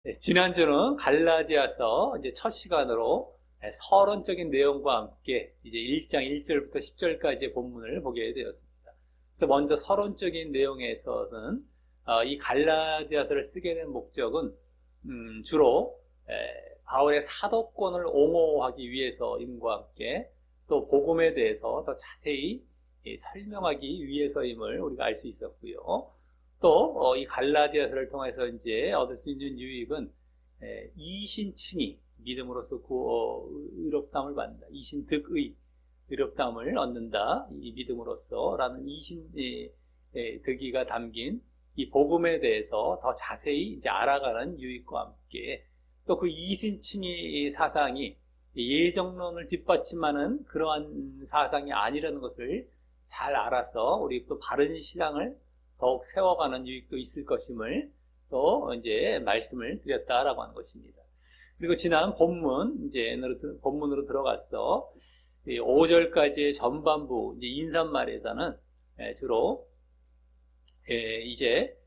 네, 지난주는 갈라디아서 이제 첫 시간으로 서론적인 내용과 함께 이제 1장 1절부터 10절까지의 본문을 보게 되었습니다. 그래서 먼저 서론적인 내용에 있어서는 이 갈라디아서를 쓰게 된 목적은 주로 바울의 사도권을 옹호하기 위해서임과 함께 또 복음에 대해서 더 자세히 설명하기 위해서임을 우리가 알 수 있었고요. 또 이 갈라디아서를 통해서 이제 얻을 수 있는 유익은 이신칭의 믿음으로서 의롭다함을 받는다. 이신득의 의롭다함을 얻는다. 이 믿음으로서라는 이신득의가 담긴 이 복음에 대해서 더 자세히 이제 알아가는 유익과 함께 또 그 이신칭의 사상이 예정론을 뒷받침하는 그러한 사상이 아니라는 것을 잘 알아서 우리 또 바른 신앙을 더욱 세워가는 유익도 있을 것임을 또 이제 말씀을 드렸다라고 하는 것입니다. 그리고 지난 본문으로 들어가서 5절까지의 전반부 이제 인사말에서는 주로 이제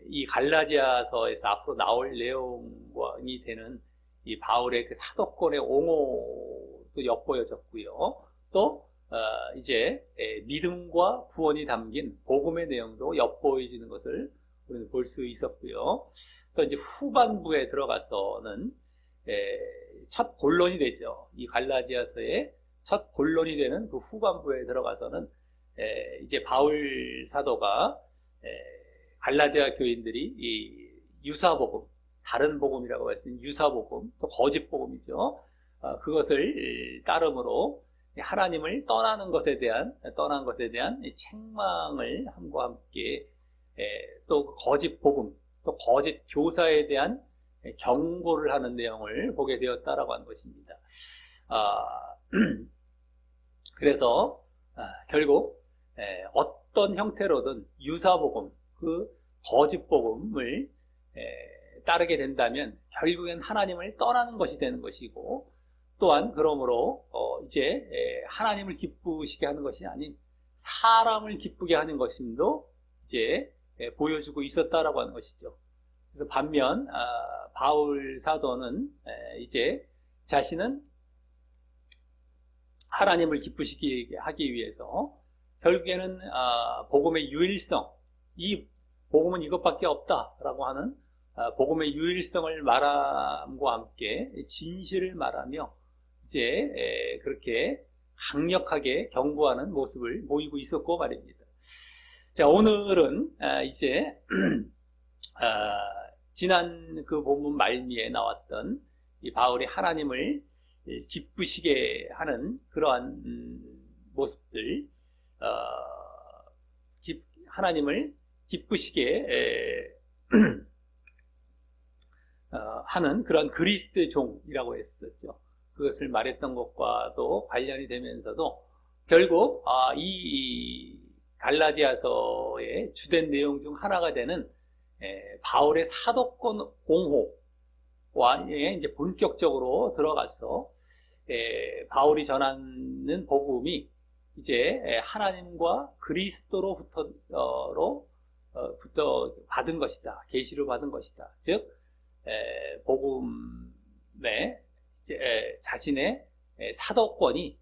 이 갈라디아서에서 앞으로 나올 내용이 되는 이 바울의 그 사도권의 옹호도 엿보여졌고요. 또 이제 믿음과 구원이 담긴 복음의 내용도 엿보여지는 것을 우리는 볼 수 있었고요. 또 이제 후반부에 들어가서는 첫 본론이 되죠. 이 갈라디아서의 첫 본론이 되는 그 후반부에 들어가서는 이제 바울 사도가 갈라디아 교인들이 이 유사복음, 다른 복음이라고 할 수 있는 유사복음, 또 거짓 복음이죠. 그것을 따름으로 하나님을 떠난 것에 대한 책망을 함과 함께 또 거짓 복음, 또 거짓 교사에 대한 경고를 하는 내용을 보게 되었다라고 하는 것입니다. 그래서 결국 어떤 형태로든 유사복음, 그 거짓 복음을 따르게 된다면 결국엔 하나님을 떠나는 것이 되는 것이고, 또한 그러므로 이제 하나님을 기쁘시게 하는 것이 아닌 사람을 기쁘게 하는 것임도 이제 보여주고 있었다라고 하는 것이죠. 그래서 반면 바울 사도는 이제 자신은 하나님을 기쁘시게 하기 위해서 결국에는 복음의 유일성, 이 복음은 이것밖에 없다라고 하는 복음의 유일성을 말함과 함께 진실을 말하며 이제 그렇게 강력하게 경고하는 모습을 보이고 있었고 말입니다. 자, 오늘은 이제 지난 그 본문 말미에 나왔던 이 바울이 하나님을 기쁘시게 하는 그러한 모습들, 하나님을 기쁘시게 하는 그런 그리스도의 종이라고 했었죠. 그것을 말했던 것과도 관련이 되면서도 결국 이 갈라디아서의 주된 내용 중 하나가 되는 바울의 사도권 옹호와 이제 본격적으로 들어가서 바울이 전하는 복음이 이제 하나님과 그리스도로부터 받은 것이다, 계시를 받은 것이다. 즉 복음의 자신의 사도권이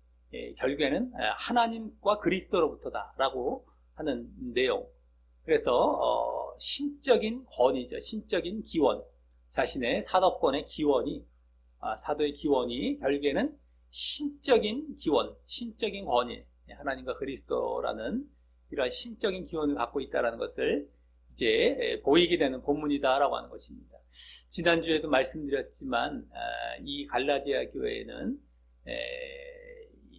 결국에는 하나님과 그리스도로부터다라고 하는 내용. 그래서 신적인 권위죠. 신적인 기원. 자신의 사도권의 기원이, 사도의 기원이 결국에는 신적인 기원, 신적인 권위, 하나님과 그리스도라는 이러한 신적인 기원을 갖고 있다는 것을 이제 보이게 되는 본문이다라고 하는 것입니다. 지난주에도 말씀드렸지만 이 갈라디아 교회에는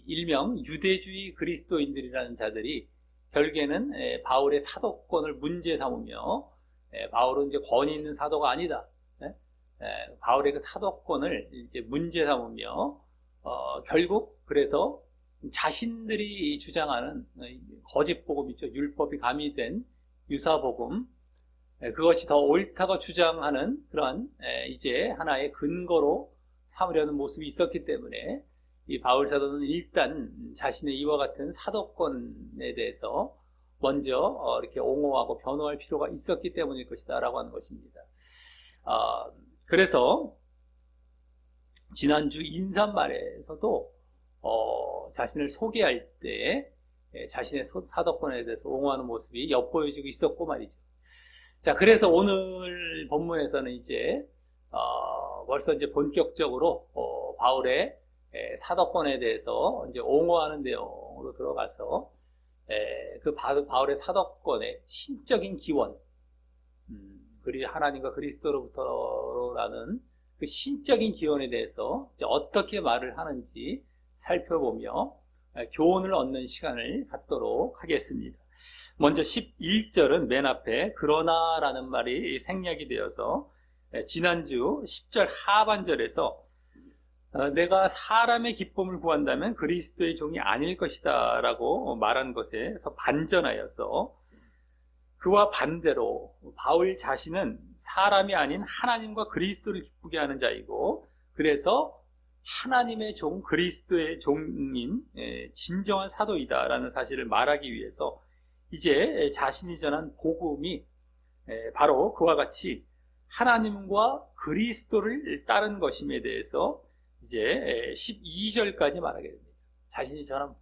일명 유대주의 그리스도인들이라는 자들이 결국에는 바울의 사도권을 문제 삼으며 바울은 이제 권위 있는 사도가 아니다. 바울의 그 사도권을 이제 문제 삼으며 결국 그래서 자신들이 주장하는 거짓 복음이죠. 율법이 가미된 유사복음, 그것이 더 옳다고 주장하는 그런 이제 하나의 근거로 삼으려는 모습이 있었기 때문에 이 바울 사도는 일단 자신의 이와 같은 사도권에 대해서 먼저 이렇게 옹호하고 변호할 필요가 있었기 때문일 것이다 라고 하는 것입니다. 그래서 지난주 인사말에서도 자신을 소개할 때 자신의 사도권에 대해서 옹호하는 모습이 엿보여지고 있었고 말이죠. 자, 그래서 오늘 본문에서는 이제 벌써 이제 본격적으로 바울의 사도권에 대해서 이제 옹호하는 내용으로 들어가서 그 바울의 사도권의 신적인 기원, 하나님과 그리스도로부터라는 그 신적인 기원에 대해서 이제 어떻게 말을 하는지 살펴보며 교훈을 얻는 시간을 갖도록 하겠습니다. 먼저 11절은 맨 앞에 그러나라는 말이 생략이 되어서 지난주 10절 하반절에서 내가 사람의 기쁨을 구한다면 그리스도의 종이 아닐 것이다 라고 말한 것에서 반전하여서 그와 반대로 바울 자신은 사람이 아닌 하나님과 그리스도를 기쁘게 하는 자이고 그래서 하나님의 종, 그리스도의 종인 진정한 사도이다 라는 사실을 말하기 위해서 이제 자신이 전한 복음이 바로 그와 같이 하나님과 그리스도를 따른 것임에 대해서 이제 12절까지 말하게 됩니다. 자신이 전한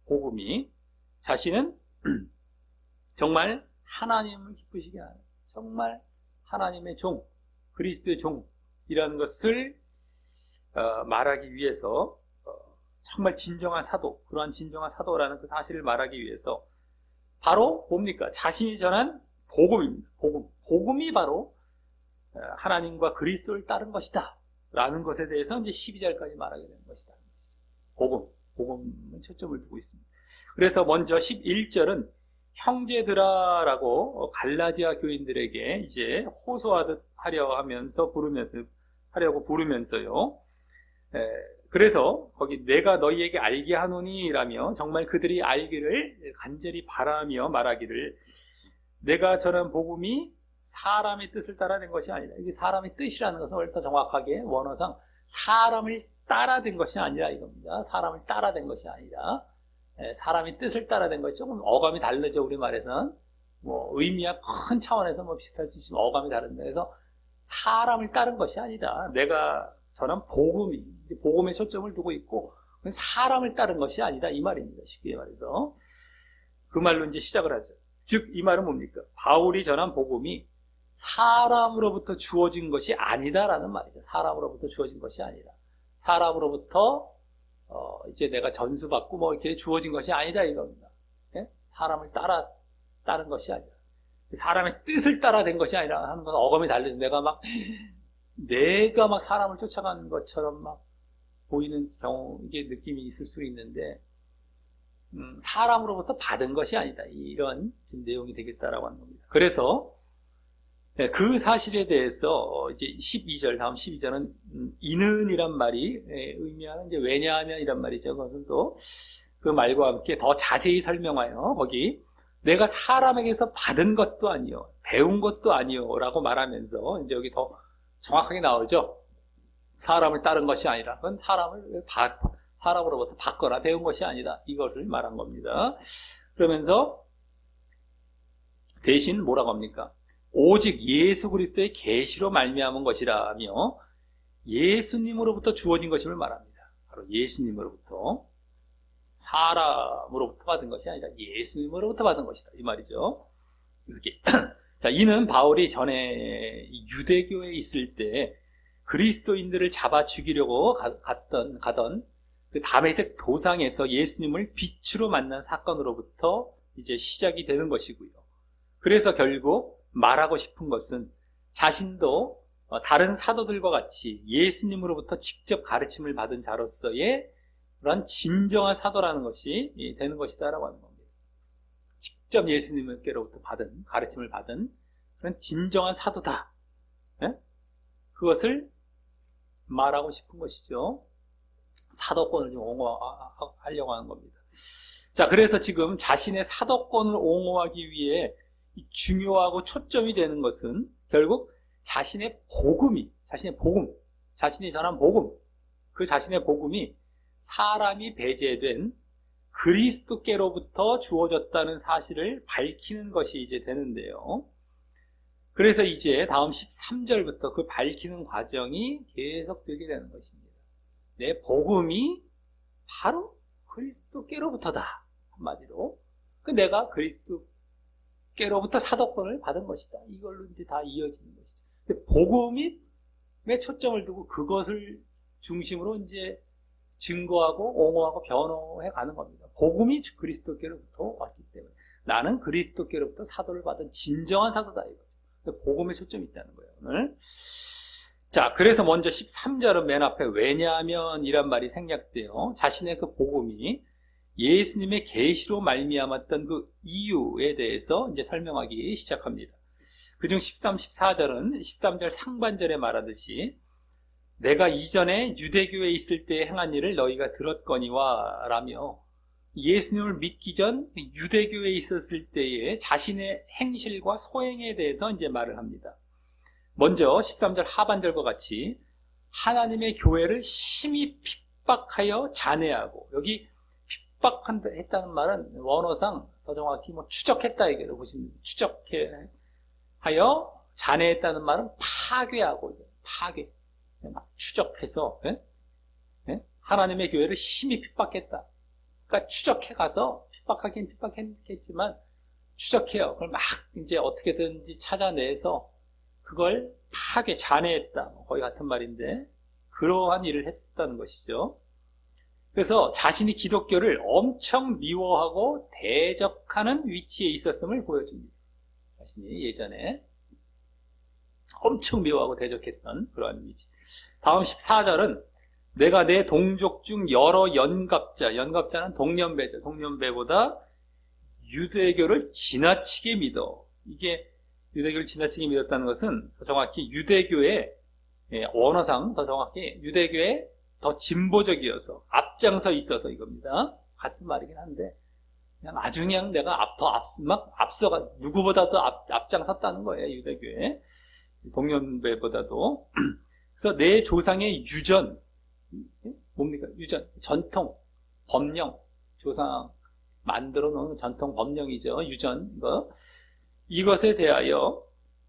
복음이 자신은 정말 하나님을 기쁘시게 하는 정말 하나님의 종, 그리스도의 종이라는 것을 말하기 위해서 정말 진정한 사도, 그러한 진정한 사도라는 그 사실을 말하기 위해서 바로 뭡니까? 자신이 전한 복음입니다. 복음이 바로 하나님과 그리스도를 따른 것이다 라는 것에 대해서 이제 12절까지 말하게 되는 것이다. 복음은 초점을 두고 있습니다. 그래서 먼저 11절은 형제들아라고 갈라디아 교인들에게 이제 호소하듯 하려고 부르면서요. 그래서 거기 내가 너희에게 알게 하노니 라며 정말 그들이 알기를 간절히 바라며 말하기를 내가 전한 복음이 사람의 뜻을 따라 된 것이 아니라 이게 사람의 뜻이라는 것은 더 정확하게 원어상 사람을 따라 된 것이 아니라 이겁니다. 사람을 따라 된 것이 아니라 사람의 뜻을 따라 된 것이 조금 어감이 다르죠. 우리말에서는 의미와 큰 차원에서 비슷할 수 있지만 어감이 다른데 그래서 사람을 따른 것이 아니다. 내가 전한 복음에 초점을 두고 있고 사람을 따른 것이 아니다 이 말입니다. 쉽게 말해서 그 말로 이제 시작을 하죠. 즉 이 말은 뭡니까? 바울이 전한 복음이 사람으로부터 주어진 것이 아니다라는 말이죠. 사람으로부터 주어진 것이 아니라 사람으로부터 이제 내가 전수받고 이렇게 주어진 것이 아니다 이겁니다. 예? 사람을 따른 것이 아니라 사람의 뜻을 따라 된 것이 아니라 하는 건 어감이 다르죠. 내가 막 사람을 쫓아가는 것처럼 막 보이는 경우 이게 느낌이 있을 수 있는데 사람으로부터 받은 것이 아니다. 이런 내용이 되겠다라고 하는 겁니다. 그래서 그 사실에 대해서 이제 12절 다음 12절은 이는이란 말이 의미하는 이제 왜냐하면 이란 말이죠. 그것은 또 그 말과 함께 더 자세히 설명하여 거기 내가 사람에게서 받은 것도 아니요 배운 것도 아니요라고 말하면서 이제 여기 더 정확하게 나오죠. 사람을 따른 것이 아니라 그건 사람으로부터 받거나 배운 것이 아니다. 이것을 말한 겁니다. 그러면서 대신 뭐라고 합니까? 오직 예수 그리스도의 계시로 말미암은 것이라며 예수님으로부터 주어진 것임을 말합니다. 바로 예수님으로부터 사람으로부터 받은 것이 아니라 예수님으로부터 받은 것이다. 이 말이죠. 이렇게. 자, 이는 바울이 전에 유대교에 있을 때 그리스도인들을 잡아 죽이려고 가던 그 다메섹 도상에서 예수님을 빛으로 만난 사건으로부터 이제 시작이 되는 것이고요. 그래서 결국 말하고 싶은 것은 자신도 다른 사도들과 같이 예수님으로부터 직접 가르침을 받은 자로서의 그런 진정한 사도라는 것이 되는 것이다라고 하는 겁니다. 직접 예수님께로부터 가르침을 받은 그런 진정한 사도다. 네? 그것을 말하고 싶은 것이죠. 사도권을 좀 옹호하려고 하는 겁니다. 자, 그래서 지금 자신의 사도권을 옹호하기 위해 중요하고 초점이 되는 것은 결국 자신이 전한 복음, 그 자신의 복음이 사람이 배제된 그리스도께로부터 주어졌다는 사실을 밝히는 것이 이제 되는데요. 그래서 이제 다음 13절부터 그 밝히는 과정이 계속되게 되는 것입니다. 내 복음이 바로 그리스도께로부터다. 한마디로. 내가 그리스도께로부터 사도권을 받은 것이다. 이걸로 이제 다 이어지는 것이죠. 근데 복음에 초점을 두고 그것을 중심으로 이제 증거하고 옹호하고 변호해 가는 겁니다. 복음이 그리스도께로부터 왔기 때문에 나는 그리스도께로부터 사도를 받은 진정한 사도다 이거죠. 복음에 초점이 있다는 거예요, 오늘. 자, 그래서 먼저 13절은 맨 앞에 왜냐하면 이란 말이 생략돼요. 자신의 그 복음이 예수님의 계시로 말미암았던 그 이유에 대해서 이제 설명하기 시작합니다. 그중 13, 14절은 13절 상반절에 말하듯이 내가 이전에 유대교에 있을 때 행한 일을 너희가 들었거니와 라며 예수님을 믿기 전 유대교에 있었을 때의 자신의 행실과 소행에 대해서 이제 말을 합니다. 먼저 13절 하반절과 같이 하나님의 교회를 심히 핍박하여 잔해하고, 여기 핍박했다는 말은 원어상 더 정확히 추적했다 얘기를 보시면 됩니다. 추적하여 잔해했다는 말은 파괴하고, 파괴. 막 추적해서, 하나님의 교회를 심히 핍박했다. 그러니까 추적해가서 핍박하긴 핍박했겠지만 추적해요. 그걸 막 이제 어떻게든지 찾아내서 그걸 파괴, 잔해했다. 거의 같은 말인데 그러한 일을 했다는 것이죠. 그래서 자신이 기독교를 엄청 미워하고 대적하는 위치에 있었음을 보여줍니다. 자신이 예전에 엄청 미워하고 대적했던 그러한 위치. 다음 14절은 내가 내 동족 중 여러 연갑자는 동년배죠. 동년배보다 유대교를 지나치게 믿어. 이게 유대교를 지나치게 믿었다는 것은 더 정확히 유대교의, 원어상 더 정확히 유대교에 더 진보적이어서 앞장서 있어서 이겁니다. 같은 말이긴 한데 그냥 아주 그냥 내가 앞서가 누구보다도 앞장섰다는 거예요. 유대교에 동년배보다도. 그래서 내 조상의 유전, 뭡니까? 유전, 전통, 법령, 조상 만들어 놓은 전통 법령이죠. 유전, 이것에 대하여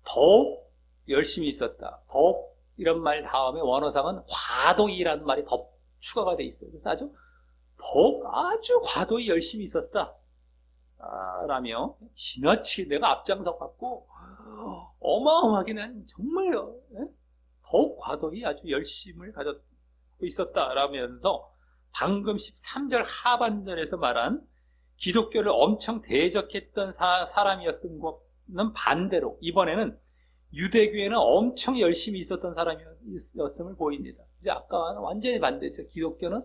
더욱 열심히 있었다. 더욱 이런 말 다음에 원어상은 과도히라는 말이 더 추가가 돼 있어요. 그래서 아주 과도히 열심히 있었다. 라며 지나치게 내가 앞장서 갖고 어마어마하게 난 정말요. 더욱 과도히 아주 열심을 가졌고 있었다라면서 방금 13절 하반절에서 말한 기독교를 엄청 대적했던 사람이었음과는 반대로 이번에는 유대교에는 엄청 열심히 있었던 사람이었음을 보입니다. 이제 아까와는 완전히 반대죠. 기독교는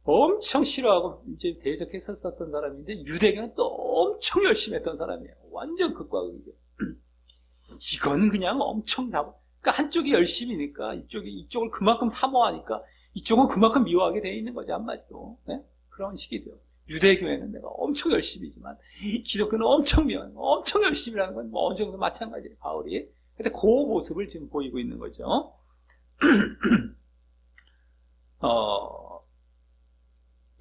엄청 싫어하고 이제 대적했었던 사람인데 유대교는 또 엄청 열심히 했던 사람이에요. 완전 극과 극이죠. 이건 그냥 엄청 그러니까 한쪽이 열심히니까 이쪽을 그만큼 사모하니까 이쪽은 그만큼 미워하게 돼 있는 거죠. 한마디로. 네? 그런 식이죠. 유대교회는 내가 엄청 열심히지만 기독교는 엄청 미워하는 거, 엄청 열심히라는 건 어느 정도 마찬가지예요. 바울이. 근데 그 모습을 지금 보이고 있는 거죠.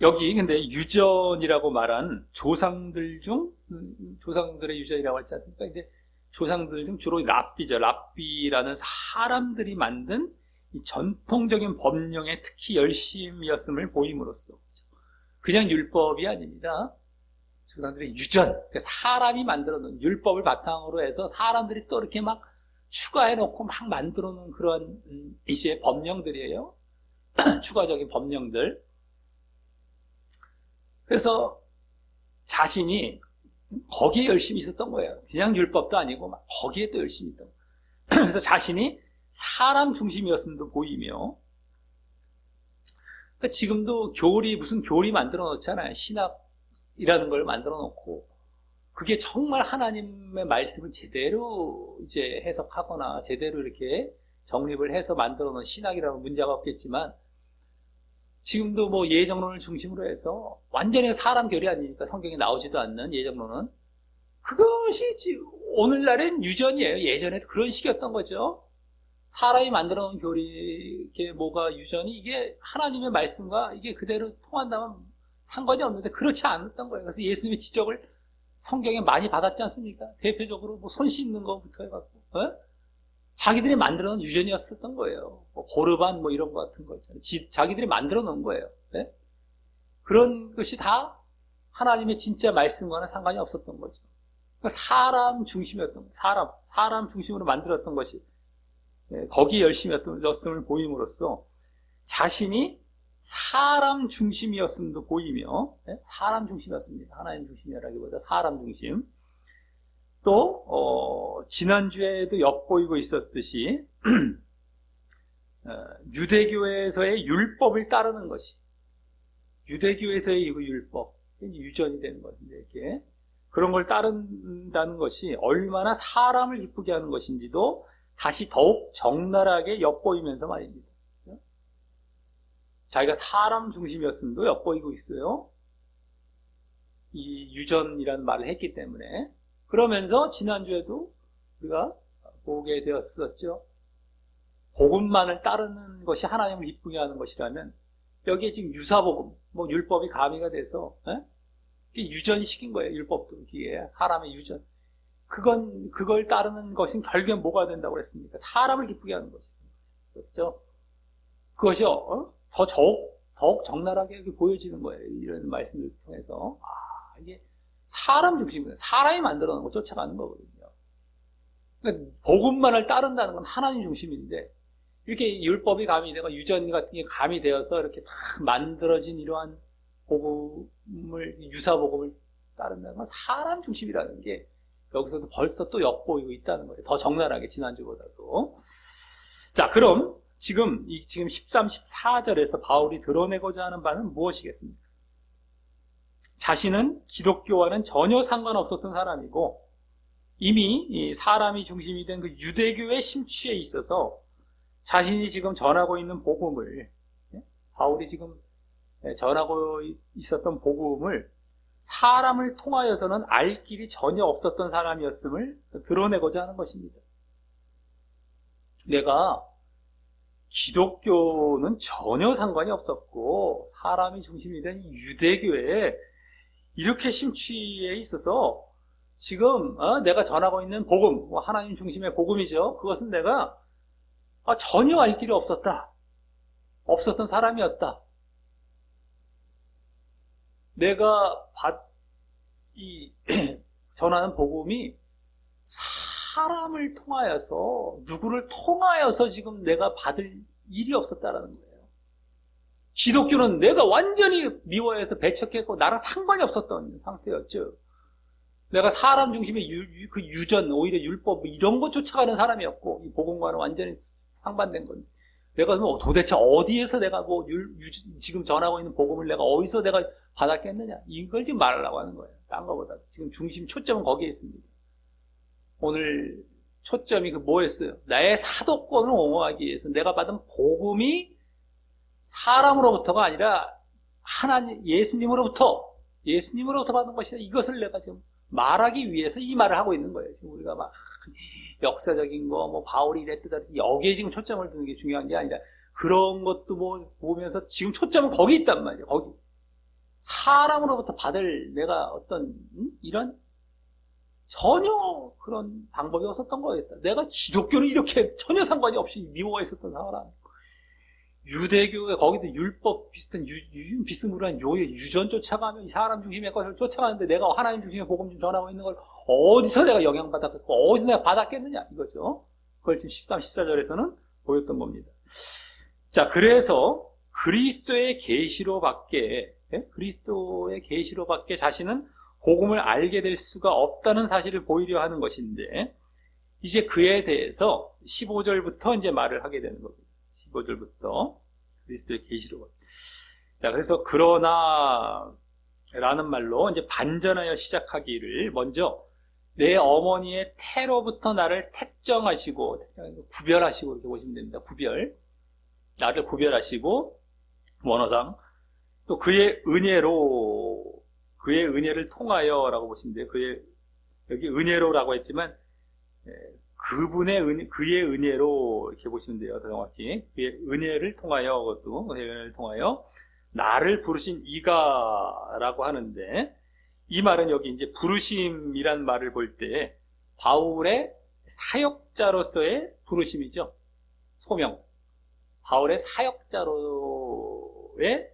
여기 근데 유전이라고 말한 조상들의 유전이라고 했지 않습니까? 근데 조상들 중 주로 랍비죠. 랍비라는 사람들이 만든 이 전통적인 법령에 특히 열심이었음을 보임으로써 그냥 율법이 아닙니다. 조상들의 유전, 사람이 만들어 놓은 율법을 바탕으로 해서 사람들이 또 이렇게 막 추가해 놓고 막 만들어 놓은 그런 이제 법령들이에요. 추가적인 법령들. 그래서 자신이 거기에 열심히 있었던 거예요. 그냥 율법도 아니고 막 거기에 또 열심히 있던 거예요. 그래서 자신이 사람 중심이었음도 보이며, 그러니까 지금도 무슨 교리 만들어 놓잖아요. 신학이라는 걸 만들어 놓고 그게 정말 하나님의 말씀을 제대로 이제 해석하거나 제대로 이렇게 정립을 해서 만들어 놓은 신학이라면 문제가 없겠지만 지금도 뭐 예정론을 중심으로 해서 완전히 사람 교리 아니니까 성경에 나오지도 않는 예정론은 그것이 오늘날엔 유전이에요. 예전에도 그런 식이었던 거죠. 사람이 만들어 놓은 교리, 이게 뭐가 유전이 이게 하나님의 말씀과 이게 그대로 통한다면 상관이 없는데 그렇지 않았던 거예요. 그래서 예수님의 지적을 성경에 많이 받았지 않습니까? 대표적으로 뭐 손 씻는 것부터 해갖고, 자기들이 만들어 놓은 유전이었었던 거예요. 뭐 고르반 뭐 이런 거 같은 거 있잖아요. 자기들이 만들어 놓은 거예요. 네? 그런 것이 다 하나님의 진짜 말씀과는 상관이 없었던 거죠. 그러니까 사람 중심이었던 거예요. 사람 중심으로 만들었던 것이, 거기에 열심이었음을 보임으로써 자신이 사람 중심이었음도 보이며, 사람 중심이었습니다. 하나님 중심이라기보다 사람 중심. 또 지난주에도 엿보이고 있었듯이 유대교에서의 율법을 따르는 것이, 유대교에서의 이 율법, 유전이 되는 것인데, 이렇게 그런 걸 따른다는 것이 얼마나 사람을 기쁘게 하는 것인지도 다시 더욱 적나라하게 엿보이면서 말입니다. 자기가 사람 중심이었음도 엿보이고 있어요. 이 유전이라는 말을 했기 때문에. 그러면서 지난주에도 우리가 보게 되었었죠. 복음만을 따르는 것이 하나님을 기쁘게 하는 것이라면, 여기에 지금 유사복음, 뭐 율법이 가미가 돼서 유전이 시킨 거예요. 율법도 이게 사람의 유전. 그걸 따르는 것은 결국엔 뭐가 된다고 그랬습니까? 사람을 기쁘게 하는 것이었죠. 그것이 더욱 적나라하게 이렇게 보여지는 거예요. 이런 말씀을 통해서. 이게 사람 중심이에요. 사람이 만들어 놓은 거 쫓아가는 거거든요. 그러니까 복음만을 따른다는 건 하나님 중심인데, 이렇게 율법이 가미되고 유전 같은 게 가미되어서 이렇게 다 만들어진 이러한 복음을, 유사복음을 따른다는 건 사람 중심이라는 게 여기서도 벌써 또 엿보이고 있다는 거예요. 더 적나라하게 지난주보다도. 자, 그럼 지금 13, 14절에서 바울이 드러내고자 하는 바는 무엇이겠습니까? 자신은 기독교와는 전혀 상관없었던 사람이고, 이미 이 사람이 중심이 된 그 유대교의 심취에 있어서 자신이 지금 전하고 있는 복음을, 바울이 지금 전하고 있었던 복음을 사람을 통하여서는 알 길이 전혀 없었던 사람이었음을 드러내고자 하는 것입니다. 내가 기독교는 전혀 상관이 없었고 사람이 중심이 된 유대교에 이렇게 심취해 있어서 지금 내가 전하고 있는 복음, 하나님 중심의 복음이죠. 그것은 내가 전혀 알 길이 없었던 사람이었다. 내가 전하는 복음이 사람을 통하여서, 누구를 통하여서 지금 내가 받을 일이 없었다라는 거예요. 기독교는 내가 완전히 미워해서 배척했고 나랑 상관이 없었던 상태였죠. 내가 사람 중심의 그 유전, 오히려 율법 이런 거 쫓아가는 사람이었고, 이 복음과는 완전히 상반된 건데, 내가 뭐 도대체 어디에서 내가 지금 전하고 있는 복음을 내가 어디서 내가 받았겠느냐, 이걸 지금 말하려고 하는 거예요. 딴 거보다 지금 초점은 거기에 있습니다. 오늘 초점이 뭐였어요? 나의 사도권을 옹호하기 위해서 내가 받은 복음이 사람으로부터가 아니라 하나님, 예수님으로부터 받은 것이다. 이것을 내가 지금 말하기 위해서 이 말을 하고 있는 거예요. 지금 우리가 막 역사적인 거, 뭐 바울이 이랬다, 여기에 지금 초점을 두는 게 중요한 게 아니라 그런 것도 보면서 지금 초점은 거기 있단 말이에요. 거기. 사람으로부터 받을 내가 어떤 이런 전혀 그런 방법이 없었던 거였다. 내가 기독교는 이렇게 전혀 상관이 없이 미워했었던 사람. 유대교에 거기도 율법 비슷한 비스무리한 유전 쫓아가면 이 사람 중심의 것을 쫓아가는데 내가 하나님 중심의 복음 좀 전하고 있는 걸 어디서 내가 영향받았겠고 어디서 내가 받았겠느냐 이거죠. 그걸 지금 13, 14절에서는 보였던 겁니다. 자, 그래서 그리스도의 계시로밖에 자신은 복음을 알게 될 수가 없다는 사실을 보이려 하는 것인데, 이제 그에 대해서 15절부터 이제 말을 하게 되는 겁니다. 15절부터 그리스도의 계시로. 자, 그래서 그러나 라는 말로 이제 반전하여 시작하기를, 먼저 내 어머니의 태로부터 나를 택정하시고, 구별하시고 이렇게 보시면 됩니다. 나를 구별하시고, 원어상 또 그의 은혜를 통하여라고 보시면 돼요. 여기 은혜로라고 했지만 그의 은혜로 이렇게 보시면 돼요. 더 정확히 그의 은혜를 통하여, 그것도 그의 은혜를 통하여 나를 부르신 이가라고 하는데, 이 말은 여기 이제 부르심이란 말을 볼 때 바울의 사역자로서의 부르심이죠. 소명. 바울의 사역자로의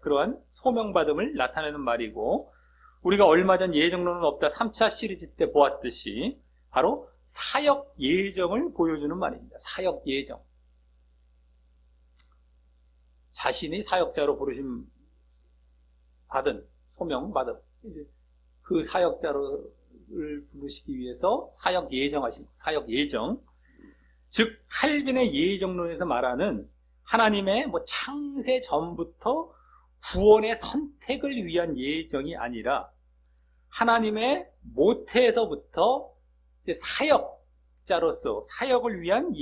그러한 소명받음을 나타내는 말이고, 우리가 얼마 전 예정론은 없다 3차 시리즈 때 보았듯이 바로 사역 예정을 보여주는 말입니다. 사역 예정. 자신이 사역자로 부르심 받은, 소명받은 그 사역자를 부르시기 위해서 사역 예정하신, 사역 예정. 즉 칼빈의 예정론에서 말하는 하나님의 창세 전부터 구원의 선택을 위한 예정이 아니라 하나님의 모태에서부터 사역자로서 사역을 위한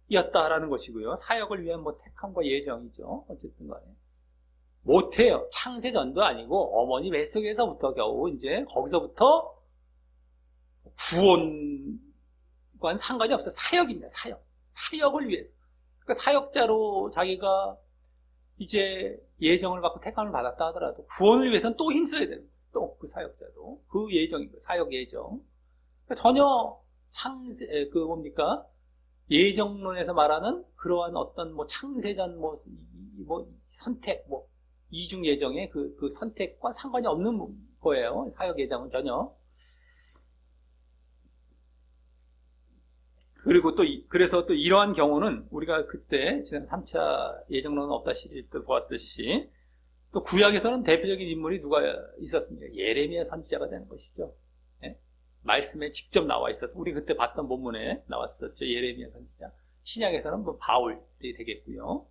예정이었다라는 것이고요. 사역을 위한 택함과 예정이죠. 어쨌든 간에 모태요, 창세전도 아니고 어머니 뱃속에서부터 겨우 이제 거기서부터 구원과는 상관이 없어요. 사역입니다. 사역을 위해서. 그러니까 사역자로 자기가 이제 예정을 받고 택함을 받았다 하더라도 구원을 위해서는 또 힘써야 되는 거예요. 또 그 사역자도 그 예정이고 사역 예정. 그러니까 전혀 예정론에서 말하는 그러한 어떤 창세전 선택 이중 예정의 그 선택과 상관이 없는 거예요. 사역 예정은 전혀. 그리고 그래서 또 이러한 경우는 우리가 그때 지난 3차 예정론은 없다 시리즈 때 보았듯이 또 구약에서는 대표적인 인물이 누가 있었습니까? 예레미야 선지자가 되는 것이죠. 네? 말씀에 직접 나와 있었고, 우리 그때 봤던 본문에 나왔었죠. 예레미야 선지자. 신약에서는 바울이 되겠고요.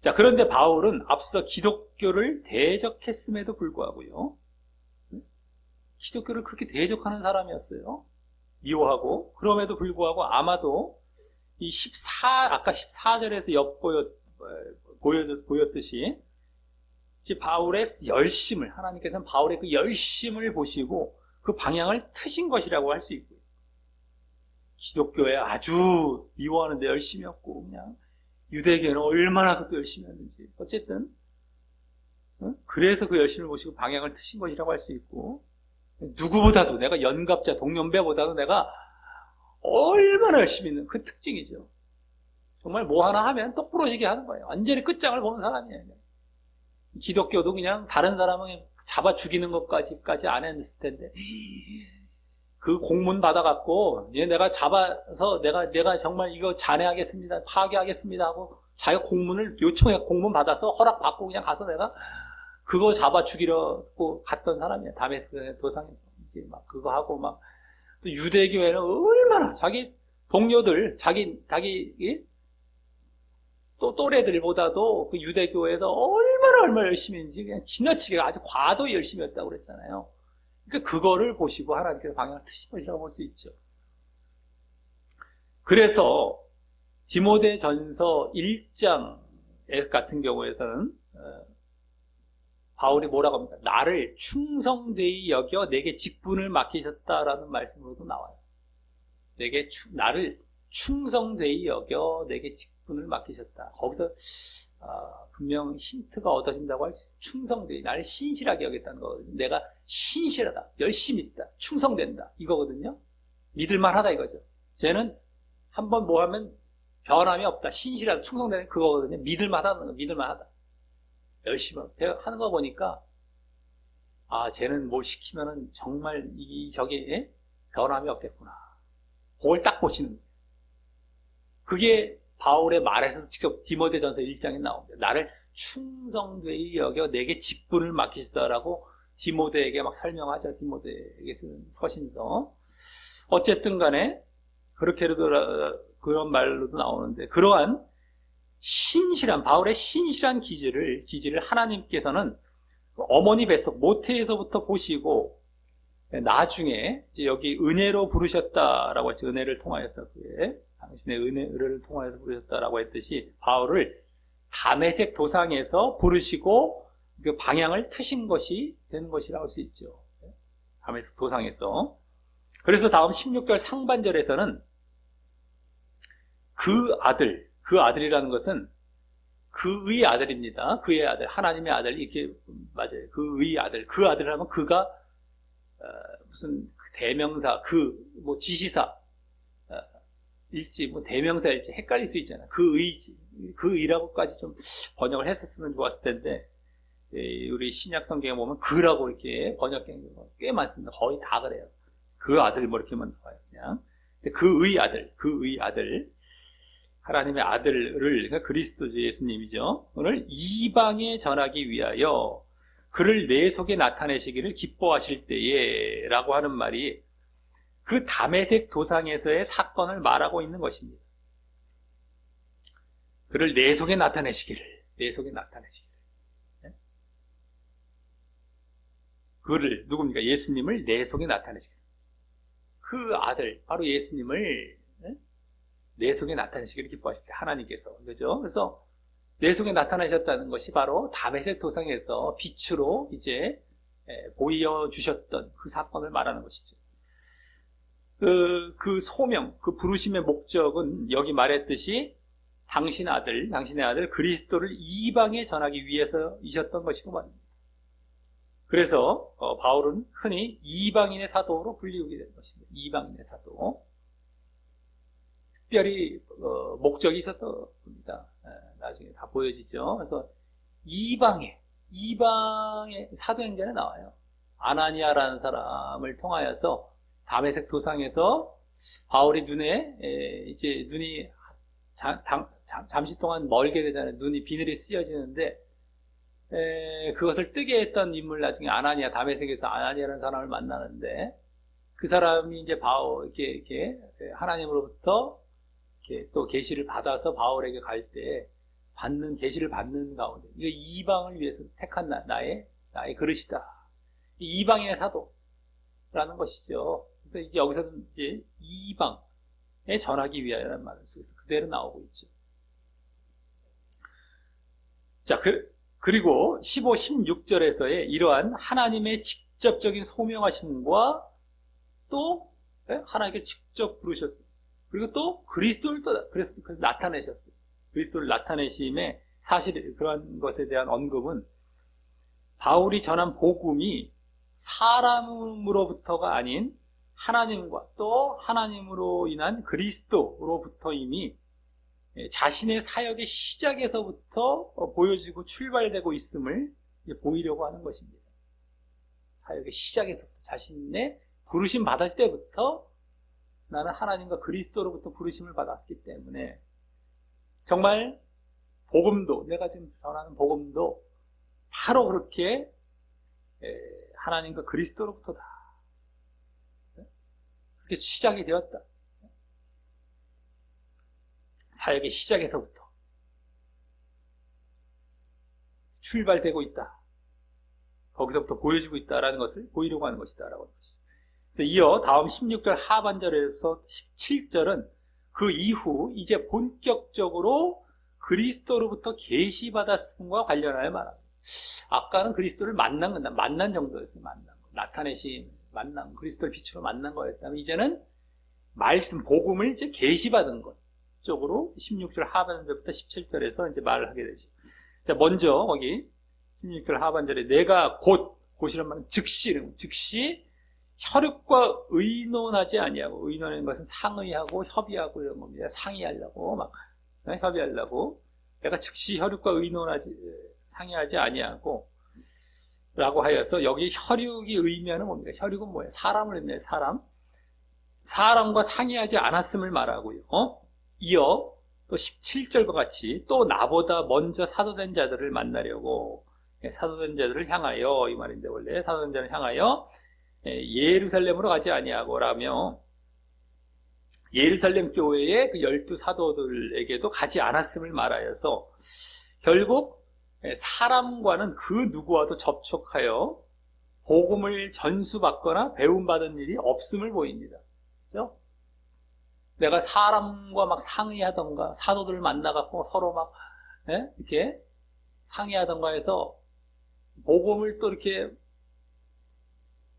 자, 그런데 바울은 앞서 기독교를 대적했음에도 불구하고요. 기독교를 그렇게 대적하는 사람이었어요. 미워하고. 그럼에도 불구하고 아마도 아까 14절에서 보였듯이 바울의 열심을, 하나님께서는 바울의 그 열심을 보시고 그 방향을 트신 것이라고 할 수 있고요. 기독교에 아주 미워하는데 열심이었고, 그냥 유대교는 얼마나 그것도 열심히 했는지. 어쨌든 그래서 그 열심을 보시고 방향을 트신 것이라고 할 수 있고, 누구보다도 내가 연갑자, 동년배보다도 내가 얼마나 열심히 있는 그 특징이죠. 정말 뭐 하나 하면 똑부러지게 하는 거예요. 완전히 끝장을 보는 사람이에요. 기독교도 그냥 다른 사람을 잡아 죽이는 것까지 안 했을 텐데, 그 공문 받아갖고 내가 잡아서 내가 정말 이거 잔해하겠습니다, 파괴하겠습니다 하고 자기가 공문을 요청해, 공문 받아서 허락받고 그냥 가서 내가 그거 잡아 죽이려고 갔던 사람이에요. 다메스크 도상에서 이제 막 그거 하고 막. 또 유대교회는 얼마나 자기 동료들, 자기 또 또래들보다도 그 유대교회에서 얼마나 열심히 했는지 그냥 지나치게 아주 과도히 열심히 했다고 그랬잖아요. 그러니까 그거를 보시고 하나님께서 방향을 트신 것이라고 볼 수 있죠. 그래서 디모데전서 1장 같은 경우에서는 바울이 뭐라고 합니까? 나를 충성되이 여겨 내게 직분을 맡기셨다라는 말씀으로도 나와요. 나를 충성되이 여겨 내게 직분을 맡기셨다. 거기서 분명 힌트가 얻어진다고 할 수 있어요. 충성되이, 나를 신실하게 여겼다는 거거든요. 내가 신실하다, 열심히 있다, 충성된다 이거거든요. 믿을만하다 이거죠. 쟤는 한번 뭐 하면 변함이 없다, 신실하다, 충성되는 그거거든요. 믿을만하다는 거, 믿을만하다. 열심히 하는 거 보니까 쟤는 뭘 시키면은 정말 저게 변함이 없겠구나. 그걸 딱 보시는 거예요. 그게 바울의 말에서 직접 디모데전서 1장에 나옵니다. 나를 충성되이 여겨 내게 직분을 맡기시다라고 디모데에게 막 설명하죠. 디모데에게 쓰는 서신서. 어쨌든 간에 그렇게라도 그런 말로도 나오는데, 그러한 신실한, 바울의 신실한 기질을 하나님께서는 어머니 뱃속 모태에서부터 보시고 나중에 이제 여기 은혜로 부르셨다라고 했죠. 은혜를 통하여서, 그의 당신의 은혜를 통하여서 부르셨다라고 했듯이 바울을 다메섹 도상에서 부르시고 그 방향을 트신 것이 되는 것이라고 할 수 있죠. 다메섹 도상에서. 그래서 다음 16절 상반절에서는 그 아들이라는 것은 그의 아들입니다. 그의 아들, 하나님의 아들, 이렇게, 맞아요. 그의 아들. 그 아들 하면 그가, 무슨 대명사, 뭐 지시사, 일지, 뭐 대명사일지 헷갈릴 수 있잖아요. 그의지. 그의라고까지 좀 번역을 했었으면 좋았을 텐데, 우리 신약 성경에 보면 그라고 이렇게 번역된 경우가 꽤 많습니다. 거의 다 그래요. 그 아들 뭐 이렇게만 나와요. 그냥. 그의 아들. 하나님의 아들을, 그러니까 그리스도 예수님이죠. 오늘 이방에 전하기 위하여 그를 내 속에 나타내시기를 기뻐하실 때에 라고 하는 말이 그 다메섹 도상에서의 사건을 말하고 있는 것입니다. 그를 내 속에 나타내시기를. 네? 그를, 누굽니까? 예수님을 내 속에 나타내시기를. 그 아들, 바로 예수님을 내 속에 나타내시기를 기뻐하십시오. 하나님께서. 그죠? 그래서 내 속에 나타나셨다는 것이 바로 다메섹 도상에서 빛으로 이제 보여주셨던 그 사건을 말하는 것이죠. 그 소명, 그 부르심의 목적은 여기 말했듯이 당신의 아들 그리스도를 이방에 전하기 위해서이셨던 것이고 말입니다. 그래서 바울은 흔히 이방인의 사도로 불리우게 된 것입니다. 이방인의 사도. 특별히 목적이 있었던 겁니다. 나중에 다 보여지죠. 그래서 이방의 사도행전에 나와요. 아나니아라는 사람을 통하여서 다메섹 도상에서 바울의 눈에 이제 눈이 잠시 동안 멀게 되잖아요. 눈이 비늘이 쓰여지는데 그것을 뜨게 했던 인물 나중에 다메섹에서 아나니아라는 사람을 만나는데 그 사람이 이제 바울 이렇게 하나님으로부터 이렇게 또 계시를 받아서 바울에게 갈 때 계시를 받는 가운데 이거 이방을 위해서 택한 나의 그릇이다. 이방인의 사도라는 것이죠. 그래서 이제 여기서는 이제 이방에 전하기 위하여라는 말을 쓰여서 그대로 나오고 있죠. 자, 그리고 15, 16절에서의 이러한 하나님의 직접적인 소명하심과 또 하나님께 직접 부르셨어요. 그리고 또 그리스도를 그래서 나타내셨어요. 그리스도를 나타내심에 사실 그런 것에 대한 언급은 바울이 전한 복음이 사람으로부터가 아닌 하나님과 또 하나님으로 인한 그리스도로부터 이미 자신의 사역의 시작에서부터 보여지고 출발되고 있음을 보이려고 하는 것입니다. 사역의 시작에서부터 자신의 부르심 받을 때부터 나는 하나님과 그리스도로부터 부르심을 받았기 때문에 정말 복음도 내가 지금 전하는 복음도 바로 그렇게 하나님과 그리스도로부터다. 그렇게 시작이 되었다. 사역의 시작에서부터 출발되고 있다. 거기서부터 보여지고 있다라는 것을 보이려고 하는 것이다라고 하는 것이죠. 그래서 이어 다음 16절 하반절에서 17절은 그 이후 이제 본격적으로 그리스도로부터 계시받았음과 관련하여 말합니다. 아까는 그리스도를 만난 정도였어요. 나타내신 만남, 그리스도를 빛으로 만난 거였다면 이제는 말씀, 복음을 이제 계시받은 것 쪽으로 16절 하반절부터 17절에서 이제 말을 하게 되죠. 자, 먼저 거기 16절 하반절에 내가 곧이란 말은 즉시 혈육과 의논하지 아니하고, 의논하는 것은 상의하고 협의하고 이런 겁니다. 상의하려고 협의하려고 내가 즉시 혈육과 상의하지 아니하고 라고 하여서 여기 혈육이 의미하는 뭡니까? 혈육은 뭐예요? 사람을 의미해요. 사람과 상의하지 않았음을 말하고요. 이어 또 17절과 같이 또 나보다 먼저 사도된 자들을 만나려고 사도된 자들을 향하여 이 말인데 원래 사도된 자를 향하여 예루살렘으로 가지 아니하고 라며 예루살렘 교회의 그 12사도들에게도 가지 않았음을 말하여서 결국 사람과는 그 누구와도 접촉하여 복음을 전수받거나 배움받은 일이 없음을 보입니다. 그렇죠? 내가 사람과 막 상의하던가 사도들을 만나갖고 서로 막 이렇게 상의하던가 해서 복음을 또 이렇게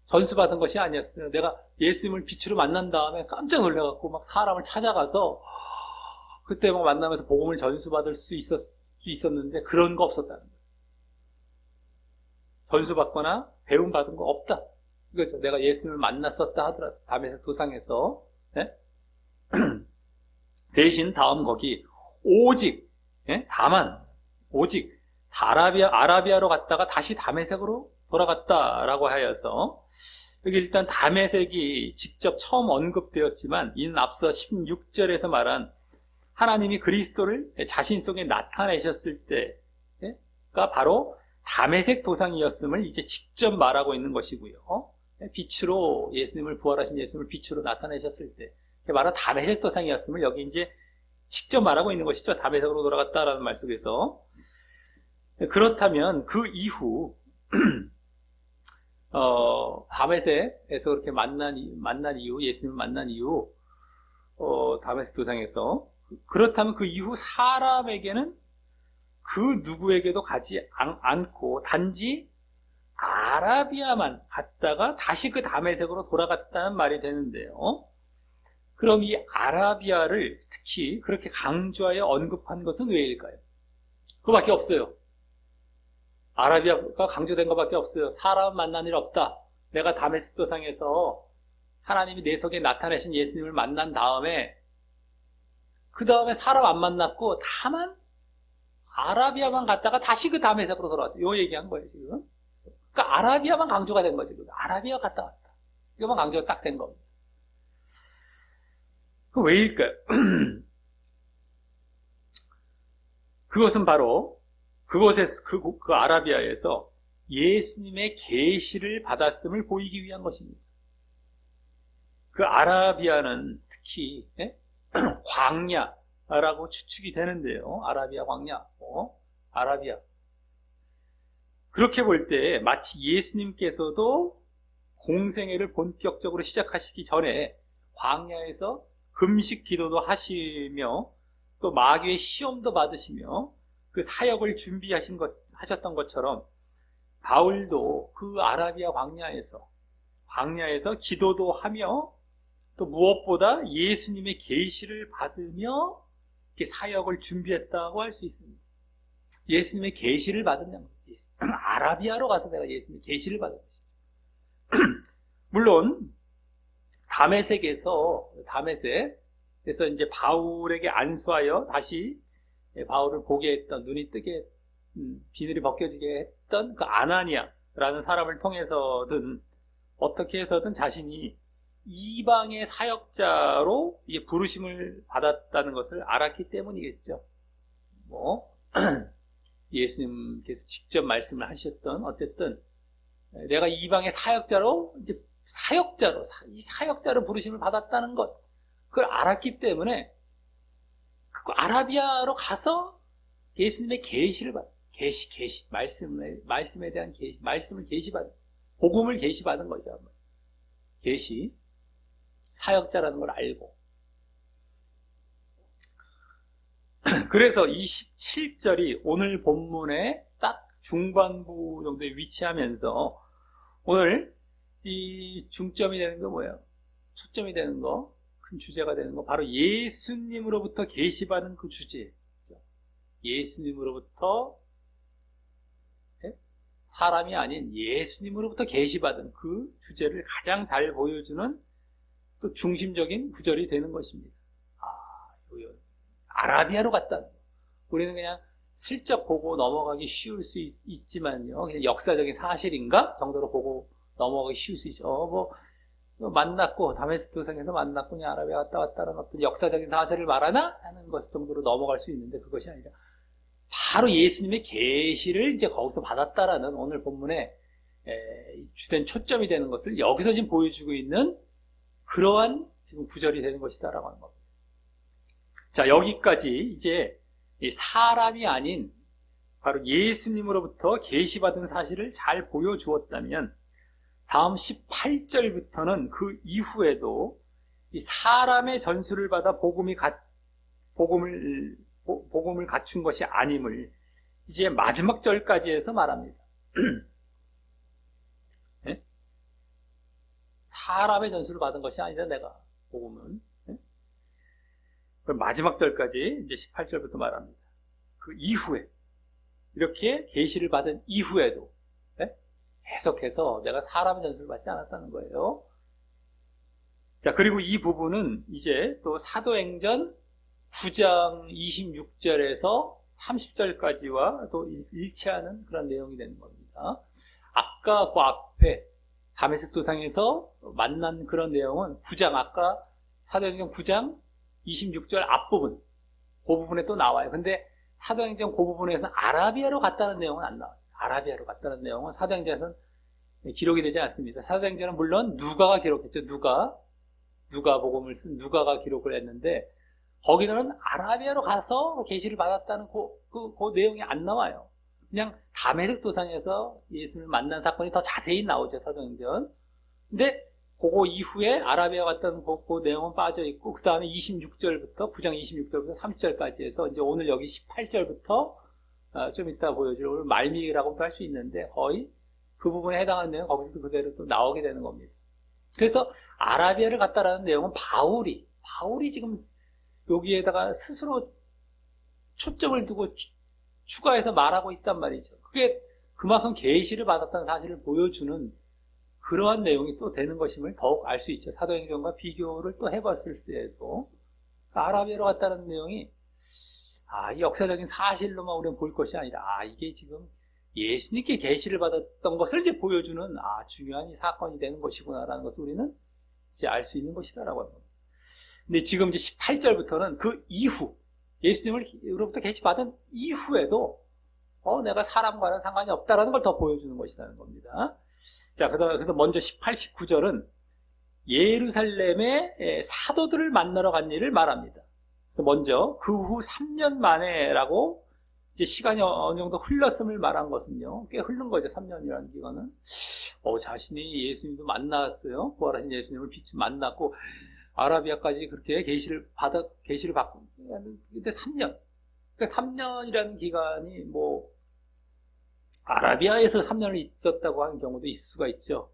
전수받은 것이 아니었어요. 내가 예수님을 빛으로 만난 다음에 깜짝 놀라갖고 막 사람을 찾아가서 그때 막 만나면서 복음을 전수받을 수 수 있었는데 그런 거 없었다는 거예요. 전수받거나 배움받은 거 없다. 이거죠. 내가 예수님을 만났었다 하더라도 다메섹 도상에서 네? 대신 다음 거기 오직 다만 오직 아라비아로 갔다가 다시 다메섹으로 돌아갔다라고 하여서 여기 일단 다메섹이 직접 처음 언급되었지만 이는 앞서 16절에서 말한 하나님이 그리스도를 자신 속에 나타내셨을 때가 바로 다메섹 도상이었음을 이제 직접 말하고 있는 것이고요. 빛으로 예수님을 부활하신 예수님을 빛으로 나타내셨을 때 말한 다메섹 도상이었음을 여기 이제 직접 말하고 있는 것이죠. 다메섹으로 돌아갔다라는 말 속에서. 그렇다면 그 이후 다메섹에서 그렇게 만난 이후 예수님을 만난 이후 다메섹 도상에서 그렇다면 그 이후 사람에게는 그 누구에게도 가지 않고 단지 아라비아만 갔다가 다시 그 다메섹으로 돌아갔다는 말이 되는데요. 그럼 이 아라비아를 특히 그렇게 강조하여 언급한 것은 왜일까요? 그거밖에 없어요. 아라비아가 강조된 것밖에 없어요. 사람 만난 일 없다. 내가 다메섹 도상에서 하나님이 내 속에 나타내신 예수님을 만난 다음에 그 다음에 사람 안 만났고 다만 아라비아만 갔다가 다시 그 다메섹으로 돌아왔다. 요 얘기한 거예요 지금. 그러니까 아라비아만 강조가 된 거죠. 아라비아 갔다 왔다. 이거만 강조가 딱 된 겁니다. 그 왜일까요? 그것은 바로 그곳에서 그 아라비아에서 예수님의 계시를 받았음을 보이기 위한 것입니다. 그 아라비아는 특히 광야라고 추측이 되는데요. 아라비아 광야, 아라비아. 그렇게 볼 때 마치 예수님께서도 공생애를 본격적으로 시작하시기 전에 광야에서 금식 기도도 하시며 또 마귀의 시험도 받으시며 그 사역을 하셨던 것처럼 바울도 그 아라비아 광야에서 기도도 하며 또 무엇보다 예수님의 계시를 받으며 이렇게 사역을 준비했다고 할 수 있습니다. 예수님의 계시를 받았냐는 거예요. 아라비아로 가서 내가 예수님의 계시를 받은 것이죠. 물론 다메섹에서 이제 바울에게 안수하여 다시 바울을 보게 했던, 눈이 뜨게 비늘이 벗겨지게 했던 그 아나니아라는 사람을 통해서든 어떻게 해서든 자신이 이방의 사역자로 이제 부르심을 받았다는 것을 알았기 때문이겠죠. 예수님께서 직접 말씀을 하셨던 어쨌든 내가 이방의 사역자로 이 사역자로 부르심을 받았다는 것, 그걸 알았기 때문에 그 아라비아로 가서 예수님의 계시를 받, 말씀에 대한 말씀을 계시받은, 복음을 계시받은 거죠. 계시, 사역자라는 걸 알고. 그래서 이 17절이 오늘 본문의 딱 중반부 정도에 위치하면서 오늘 이 중점이 되는 거 뭐예요? 초점이 되는 거, 큰 주제가 되는 거, 바로 예수님으로부터 계시받은 그 주제. 예수님으로부터 사람이 아닌 예수님으로부터 계시받은 그 주제를 가장 잘 보여주는 또 중심적인 구절이 되는 것입니다. 아라비아로 갔다. 우리는 그냥 슬쩍 보고 넘어가기 쉬울 수 있지만요. 그냥 역사적인 사실인가 정도로 보고 넘어가기 쉬울 수 있죠. 만났고 다메섹 도상에서 만났고 그냥 아라비아 갔다 왔다는 어떤 역사적인 사실을 말하나 하는 것 정도로 넘어갈 수 있는데 그것이 아니라 바로 예수님의 계시를 이제 거기서 받았다라는 오늘 본문의 주된 초점이 되는 것을 여기서 지금 보여주고 있는 그러한 지금 구절이 되는 것이다라고 하는 겁니다. 자, 여기까지 이제 사람이 아닌 바로 예수님으로부터 계시받은 사실을 잘 보여주었다면 다음 18절부터는 그 이후에도 이 사람의 전수를 받아 복음을 갖춘 것이 아님을 이제 마지막 절까지 해서 말합니다. 네? 사람의 전수를 받은 것이 아니다, 내가 복음은. 네? 마지막 절까지 이제 18절부터 말합니다. 그 이후에 이렇게 계시를 받은 이후에도 계속해서 내가 사람의 전수를 받지 않았다는 거예요. 자, 그리고 이 부분은 이제 또 사도행전 9장 26절에서 30절까지와 또 일치하는 그런 내용이 되는 겁니다. 아까 그 앞에 다메섹 도상에서 만난 그런 내용은 9장, 아까 사도행전 9장 26절 앞부분, 그 부분에 또 나와요. 근데 사도행전 그 부분에서는 아라비아로 갔다는 내용은 안 나왔어요. 아라비아로 갔다는 내용은 사도행전에서는 기록이 되지 않습니다. 사도행전은 물론 누가가 기록했죠. 누가 복음을 쓴 누가가 기록을 했는데 거기는 아라비아로 가서 계시를 받았다는 그 내용이 안 나와요. 그냥 다메섹 도상에서 예수를 만난 사건이 더 자세히 나오죠, 사도행전. 근데 그거 이후에 아라비아 갔다는 그 내용은 빠져 있고, 그 다음에 26절부터 9장 26절부터 30절까지 해서 이제 오늘 여기 18절부터 좀 이따 보여줄 오늘 말미라고도 할 수 있는데 거의 그 부분에 해당하는 내용 거기서도 그대로 또 나오게 되는 겁니다. 그래서 아라비아를 갔다라는 내용은 바울이 지금 여기에다가 스스로 초점을 두고 추가해서 말하고 있단 말이죠. 그게 그만큼 계시를 받았다는 사실을 보여주는 그러한 내용이 또 되는 것임을 더욱 알 수 있죠. 사도행전과 비교를 또 해봤을 때에도 아라비아로 갔다는 내용이 이 역사적인 사실로만 우리는 볼 것이 아니라 이게 지금 예수님께 계시를 받았던 것을 이제 보여주는 중요한 이 사건이 되는 것이구나라는 것을 우리는 이제 알 수 있는 것이다라고 합니다. 근데 지금 이제 18절부터는 그 이후 예수님으로부터 계시 받은 이후에도 내가 사람과는 상관이 없다라는 걸 더 보여주는 것이라는 겁니다. 자, 그래서 먼저 18, 19절은 예루살렘의 사도들을 만나러 간 일을 말합니다. 그래서 먼저 그 후 3년 만에라고 이제 시간이 어느 정도 흘렀음을 말한 것은요, 꽤 흐른 거죠. 3년이라는 기간은. 자신이 예수님도 만났어요. 부활하신 예수님을 만났고 아라비아까지 그렇게 계시를 받고 근데 3년. 그러니까 3년이라는 기간이 아라비아에서 3년을 있었다고 하는 경우도 있을 수가 있죠.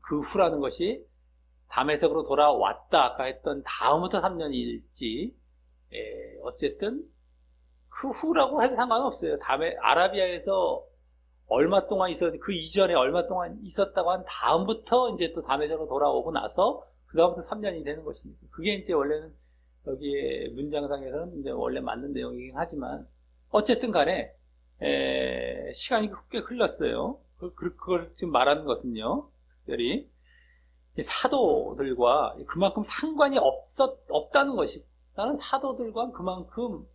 그 후라는 것이 다메섹으로 돌아왔다 아까 했던 다음부터 3년일지 어쨌든 그 후라고 해도 상관없어요. 아라비아에서 얼마 동안 그 이전에 얼마 동안 있었다고 한 다음부터 이제 또 다메섹으로 돌아오고 나서 그 다음부터 3년이 되는 것입니다. 그게 이제 원래는 여기에 문장상에서는 이제 원래 맞는 내용이긴 하지만 어쨌든 간에 시간이 꽤 흘렀어요. 그걸 지금 말하는 것은요, 특별히 사도들과 그만큼 상관이 없다는 것이고, 나는 사도들과 그만큼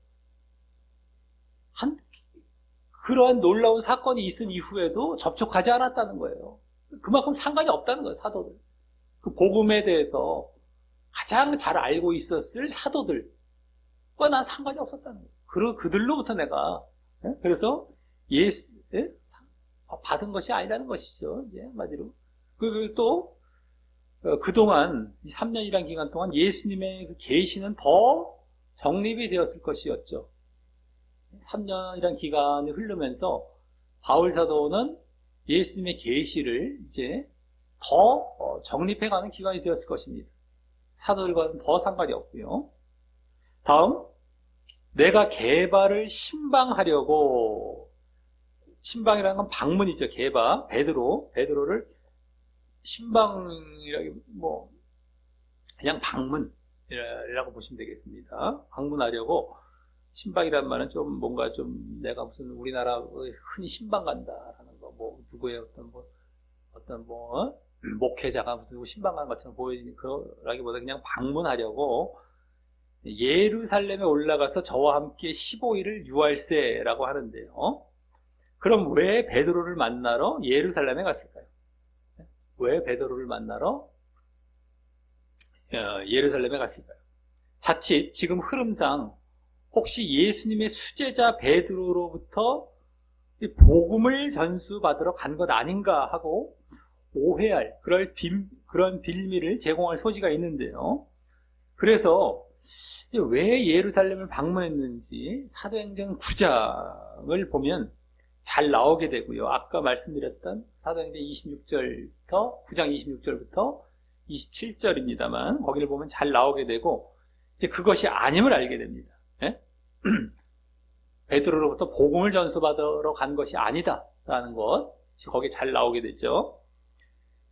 그러한 놀라운 사건이 있은 이후에도 접촉하지 않았다는 거예요. 그만큼 상관이 없다는 거예요, 사도들. 그 복음에 대해서 가장 잘 알고 있었을 사도들과 난 상관이 없었다는 거예요. 그들로부터 내가 그래서 받은 것이 아니라는 것이죠. 이제 한마디로. 또 그동안 이 3년이라는 기간 동안 예수님의 그 계시는 더 정립이 되었을 것이었죠. 3년이라는 기간이 흐르면서 바울 사도는 예수님의 계시를 이제 더 정립해가는 기간이 되었을 것입니다. 사도들과는 더 상관이 없고요. 다음, 내가 게바를 신방하려고, 신방이라는 건 방문이죠. 게바, 베드로를 신방이라기 그냥 방문이라고 보시면 되겠습니다. 방문하려고. 신방이란 말은 좀 뭔가 좀 내가 무슨 우리나라 흔히 신방 간다라는 거, 누구의 어떤 목회자가 무슨 신방 간 것처럼 보이는 그라기보다 그냥 방문하려고 예루살렘에 올라가서 저와 함께 15일을 유할세라고 하는데요. 그럼 왜 베드로를 만나러 예루살렘에 갔을까요? 왜 베드로를 만나러 예루살렘에 갔을까요? 자칫 지금 흐름상 혹시 예수님의 수제자 베드로로부터 복음을 전수받으러 간 것 아닌가 하고 오해할 그런 빌미를 제공할 소지가 있는데요. 그래서 왜 예루살렘을 방문했는지 사도행전 9장을 보면 잘 나오게 되고요. 아까 말씀드렸던 사도행전 26절부터 9장 26절부터 27절입니다만 거기를 보면 잘 나오게 되고 이제 그것이 아님을 알게 됩니다. 예? 베드로로부터 복음을 전수받으러 간 것이 아니다라는 것, 거기 잘 나오게 되죠.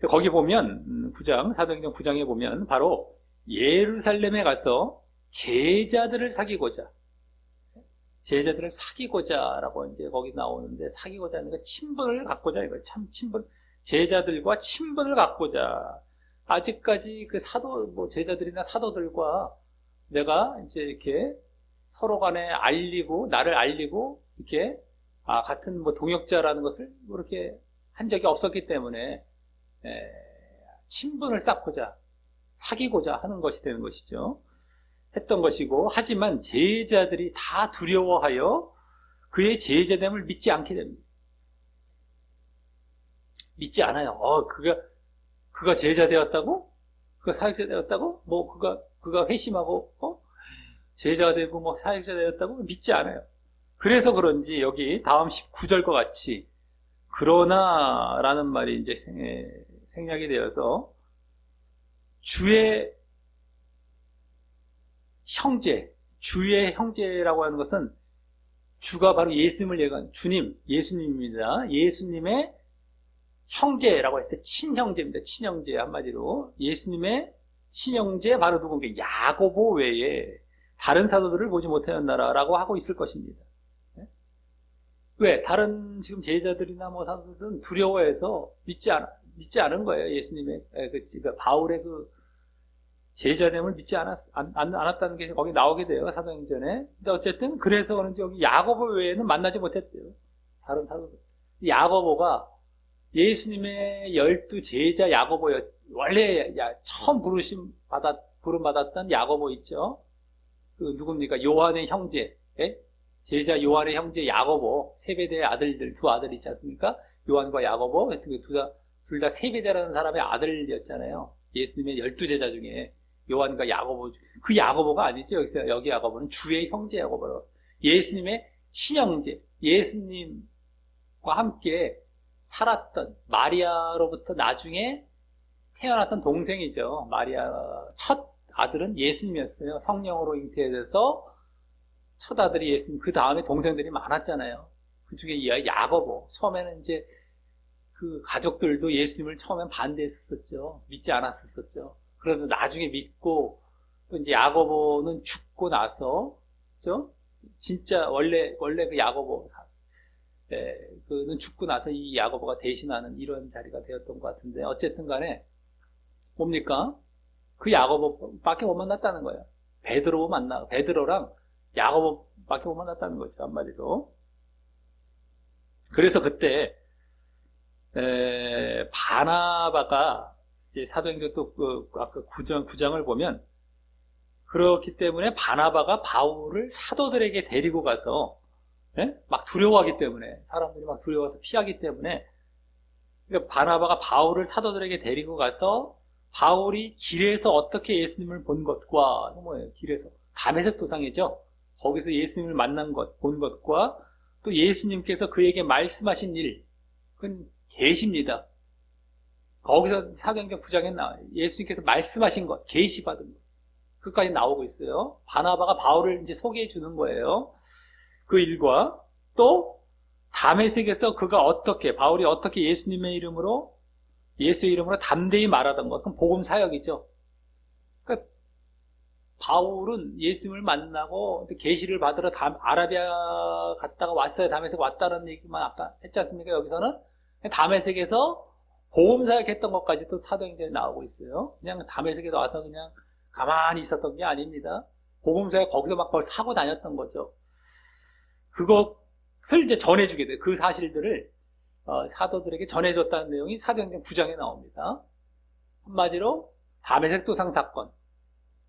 거기 보면 사도행전 9장에 보면 바로 예루살렘에 가서 제자들을 사귀고자라고 이제 거기 나오는데, 사귀고자 하는 거 친분을 갖고자, 이거 참 친분, 제자들과 친분을 갖고자. 아직까지 그 제자들이나 사도들과 내가 이제 이렇게 서로 간에 나를 알리고, 이렇게, 같은 동역자라는 것을 이렇게 한 적이 없었기 때문에, 친분을 쌓고자, 사귀고자 하는 것이 되는 것이죠. 했던 것이고, 하지만 제자들이 다 두려워하여 그의 제자됨을 믿지 않게 됩니다. 믿지 않아요. 그가 제자 되었다고? 그가 사역자 되었다고? 그가 회심하고, 제자가 되고, 사역자 되었다고? 믿지 않아요. 그래서 그런지 여기 다음 19절과 같이, 그러나 라는 말이 이제 생략이 되어서, 주의 형제라고 하는 것은, 주가 바로 예수님을 얘기한 예수님입니다. 예수님의 형제라고 했을 때 친형제입니다. 친형제, 한마디로. 예수님의 친형제, 바로 누군가 야고보 외에 다른 사도들을 보지 못하였나라고 하고 있을 것입니다. 왜? 다른 지금 제자들이나 사도들은 두려워해서 믿지 않은 거예요. 예수님의, 바울의 제자됨을 믿지 않았다는 게 거기 나오게 돼요. 사도행전에. 근데 어쨌든, 그래서 그런지 여기 야고보 외에는 만나지 못했대요. 다른 사도들. 야고보가 예수님의 12 제자 야고보였, 원래 처음 부름받았던 야고보 있죠? 누굽니까? 요한의 형제, 제자 요한의 형제 야고보, 세베대의 아들들, 두 아들 있지 않습니까? 요한과 야고보, 둘 다 세베대라는 사람의 아들이었잖아요. 예수님의 12 제자 중에 요한과 야고보, 그 야고보가 아니죠. 여기 야고보는 주의 형제 야고보로. 예수님의 친형제, 예수님과 함께 살았던 마리아로부터 나중에 태어났던 동생이죠. 마리아 첫 아들은 예수님이었어요. 성령으로 잉태돼서 첫 아들이 예수님, 그 다음에 동생들이 많았잖아요. 그 중에 야고보, 처음에는 이제 그 가족들도 예수님을 처음엔 반대했었죠. 믿지 않았었죠. 그래도 나중에 믿고, 또 이제 야고보는 죽고 나서, 그죠? 진짜 원래 그 야고보, 그는 죽고 나서 이 야고보가 대신하는 이런 자리가 되었던 것 같은데, 어쨌든 간에 뭡니까? 그 야고보밖에 못 만났다는 거예요. 베드로랑 야고보밖에 못 만났다는 거죠. 한마디로. 그래서 그때 바나바가 이제 사도행전 또 아까 9장을 보면, 그렇기 때문에 바나바가 바울을 사도들에게 데리고 가서, 막 두려워하기 때문에, 사람들이 막 두려워서 피하기 때문에, 그러니까 바나바가 바울을 사도들에게 데리고 가서 바울이 길에서 어떻게 예수님을 본 것과, 뭐예요? 길에서 다메섹 도상이죠. 거기서 예수님을 만난 것, 본 것과, 또 예수님께서 그에게 말씀하신 일, 그건 계시입니다. 거기서 사도행전 9장에 나와요. 예수님께서 말씀하신 것, 계시받은 것, 그까지 나오고 있어요. 바나바가 바울을 이제 소개해 주는 거예요. 그 일과, 또 다메섹에서 바울이 어떻게 예수의 이름으로 담대히 말하던 것, 그건 복음 사역이죠. 그러니까 바울은 예수님을 만나고 계시를 받으러 아라비아 갔다가 왔어요. 다메섹 왔다는 얘기만 아까 했지 않습니까? 여기서는 다메섹에서 복음 사역했던 것까지 또 사도행전에 나오고 있어요. 그냥 다메섹에 와서 그냥 가만히 있었던 게 아닙니다. 복음 사역 거기서 막 사고 다녔던 거죠. 그것을 이제 전해주게 돼요. 그 사실들을 사도들에게 전해줬다는 내용이 사도행전 9장에 나옵니다. 한마디로 다메섹 도상 사건,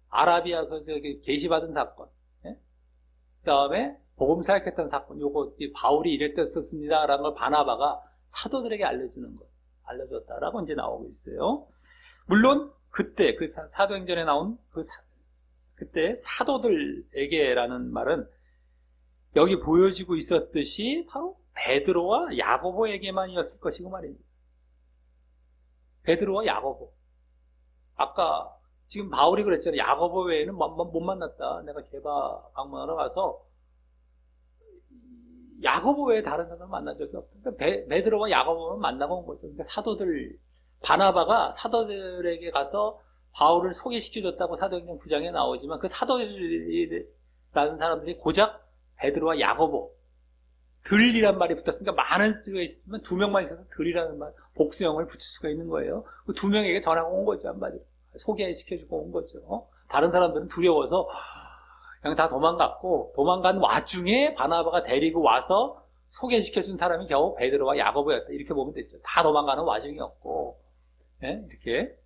아라비아에서 계시받은 사건, 그 다음에 복음 사역했던 사건, 요거 바울이 이랬었습니다 라는 걸 바나바가 사도들에게 알려줬다라고 이제 나오고 있어요. 물론 그때 그 사도행전에 나온 그때 사도들에게라는 말은 여기 보여지고 있었듯이 바로 베드로와 야고보에게만이었을 것이고 말입니다. 베드로와 야고보. 아까 지금 바울이 그랬잖아요. 야고보 외에는 못 만났다. 내가 게바 방문하러 가서 야고보 외에 다른 사람을 만난 적이 없다. 그러니까 베드로와 야고보만 만나고 온 거죠. 그러니까 사도들, 바나바가 사도들에게 가서 바울을 소개시켜줬다고 사도행전 9장에 나오지만 그 사도들이라는 사람들이 고작 베드로와 야고보, 들이란 말이 붙었으니까 많은 수가 있으면 두 명만 있어서 들이라는 말, 복수형을 붙일 수가 있는 거예요. 그 두 명에게 전하고 온 거죠, 한마디로. 소개시켜주고 온 거죠. 다른 사람들은 두려워서 그냥 다 도망갔고, 도망간 와중에 바나바가 데리고 와서 소개시켜준 사람이 겨우 베드로와 야고보였다. 이렇게 보면 됐죠. 다 도망가는 와중이었고, 네? 이렇게.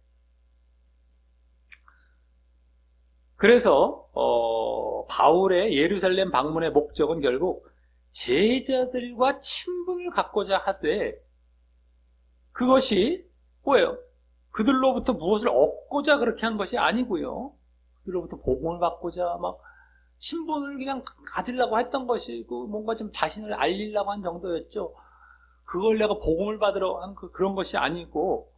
그래서 바울의 예루살렘 방문의 목적은 결국 제자들과 친분을 갖고자 하되, 그것이 뭐예요? 그들로부터 무엇을 얻고자 그렇게 한 것이 아니고요. 그들로부터 복음을 받고자 막 친분을 그냥 가지려고 했던 것이고, 뭔가 좀 자신을 알리려고 한 정도였죠. 그걸 내가 복음을 받으러 한 그런 것이 아니고,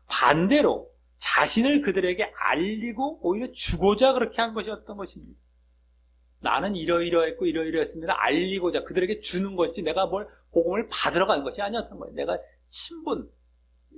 반대로 자신을 그들에게 알리고 오히려 주고자 그렇게 한 것이었던 것입니다. 나는 이러이러했고 이러이러했습니다. 알리고자 그들에게 주는 것이, 내가 뭘 복음을 받으러 가는 것이 아니었던 거예요. 내가 친분,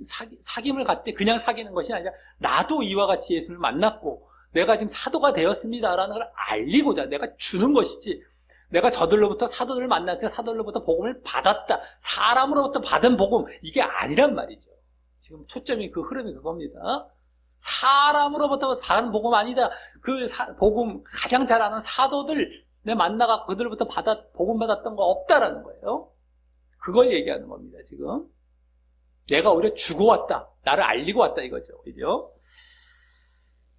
사귐을 갖되 그냥 사귀는 것이 아니라, 나도 이와 같이 예수를 만났고 내가 지금 사도가 되었습니다라는 걸 알리고자 내가 주는 것이지, 내가 저들로부터 사도들을 만나서 사도들로부터 복음을 받았다, 사람으로부터 받은 복음, 이게 아니란 말이죠. 지금 초점이 그 흐름이 그겁니다. 사람으로부터 받은 복음 아니다. 그 복음 가장 잘 아는 사도들 내 만나가 그들로부터 복음 받았던 거 없다라는 거예요. 그걸 얘기하는 겁니다. 지금 내가 오히려 주고 왔다, 나를 알리고 왔다 이거죠. 오히려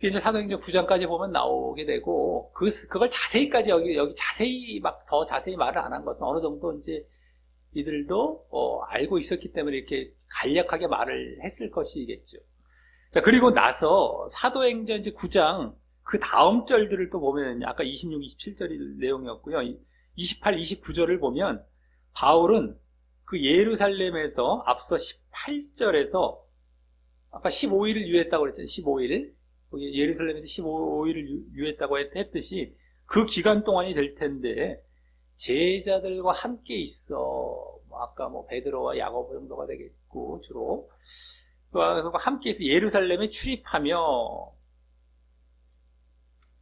이제 사도행전 9장까지 보면 나오게 되고, 그걸 자세히까지 여기 자세히 막 더 자세히 말을 안 한 것은 어느 정도 이제 이들도 알고 있었기 때문에 이렇게 간략하게 말을 했을 것이겠죠. 자, 그리고 나서 사도행전 이제 9장 그 다음 절들을 또 보면 아까 26, 27절의 내용이었고요. 28, 29절을 보면 바울은 그 예루살렘에서 앞서 18절에서 아까 15일을 유했다고 그랬잖아요. 15일. 예루살렘에서 15일을 유했다고 했듯이 그 기간 동안이 될 텐데 제자들과 함께 있어. 아까 뭐 베드로와 야고보 정도가 되겠고 주로 함께 있어 예루살렘에 출입하며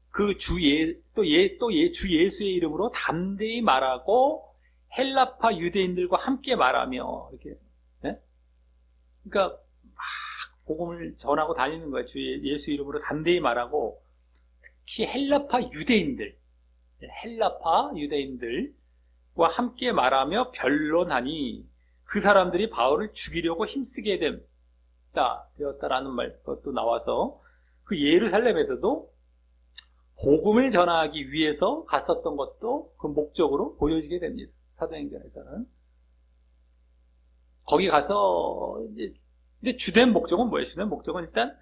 그 주 예수의 이름으로 담대히 말하고 헬라파 유대인들과 함께 말하며 이렇게, 네? 그러니까 막 복음을 전하고 다니는 거예요. 주 예수 이름으로 담대히 말하고, 특히 헬라파 유대인들과 함께 말하며 변론하니 그 사람들이 바울을 죽이려고 힘쓰게 되었다라는 말, 그것도 나와서 그 예루살렘에서도 복음을 전하기 위해서 갔었던 것도 그 목적으로 보여지게 됩니다. 사도행전에서는. 거기 가서 이제 주된 목적은 뭐예요? 주된 목적은 일단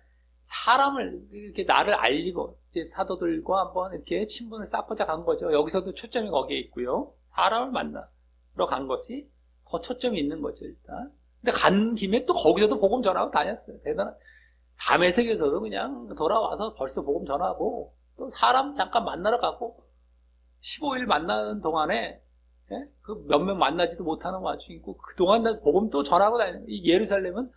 사람을 이렇게 나를 알리고 이제 사도들과 한번 이렇게 친분을 쌓고자 간 거죠. 여기서도 초점이 거기에 있고요. 사람을 만나러 간 것이 더 초점이 있는 거죠, 일단. 근데 간 김에 또 거기서도 복음 전하고 다녔어요. 대단한. 다메섹에서도 그냥 돌아와서 벌써 복음 전하고, 또 사람 잠깐 만나러 가고, 15일 만나는 동안에 그 몇 명 만나지도 못하는 와중이고, 그동안 복음 또 전하고 다니는. 이 예루살렘은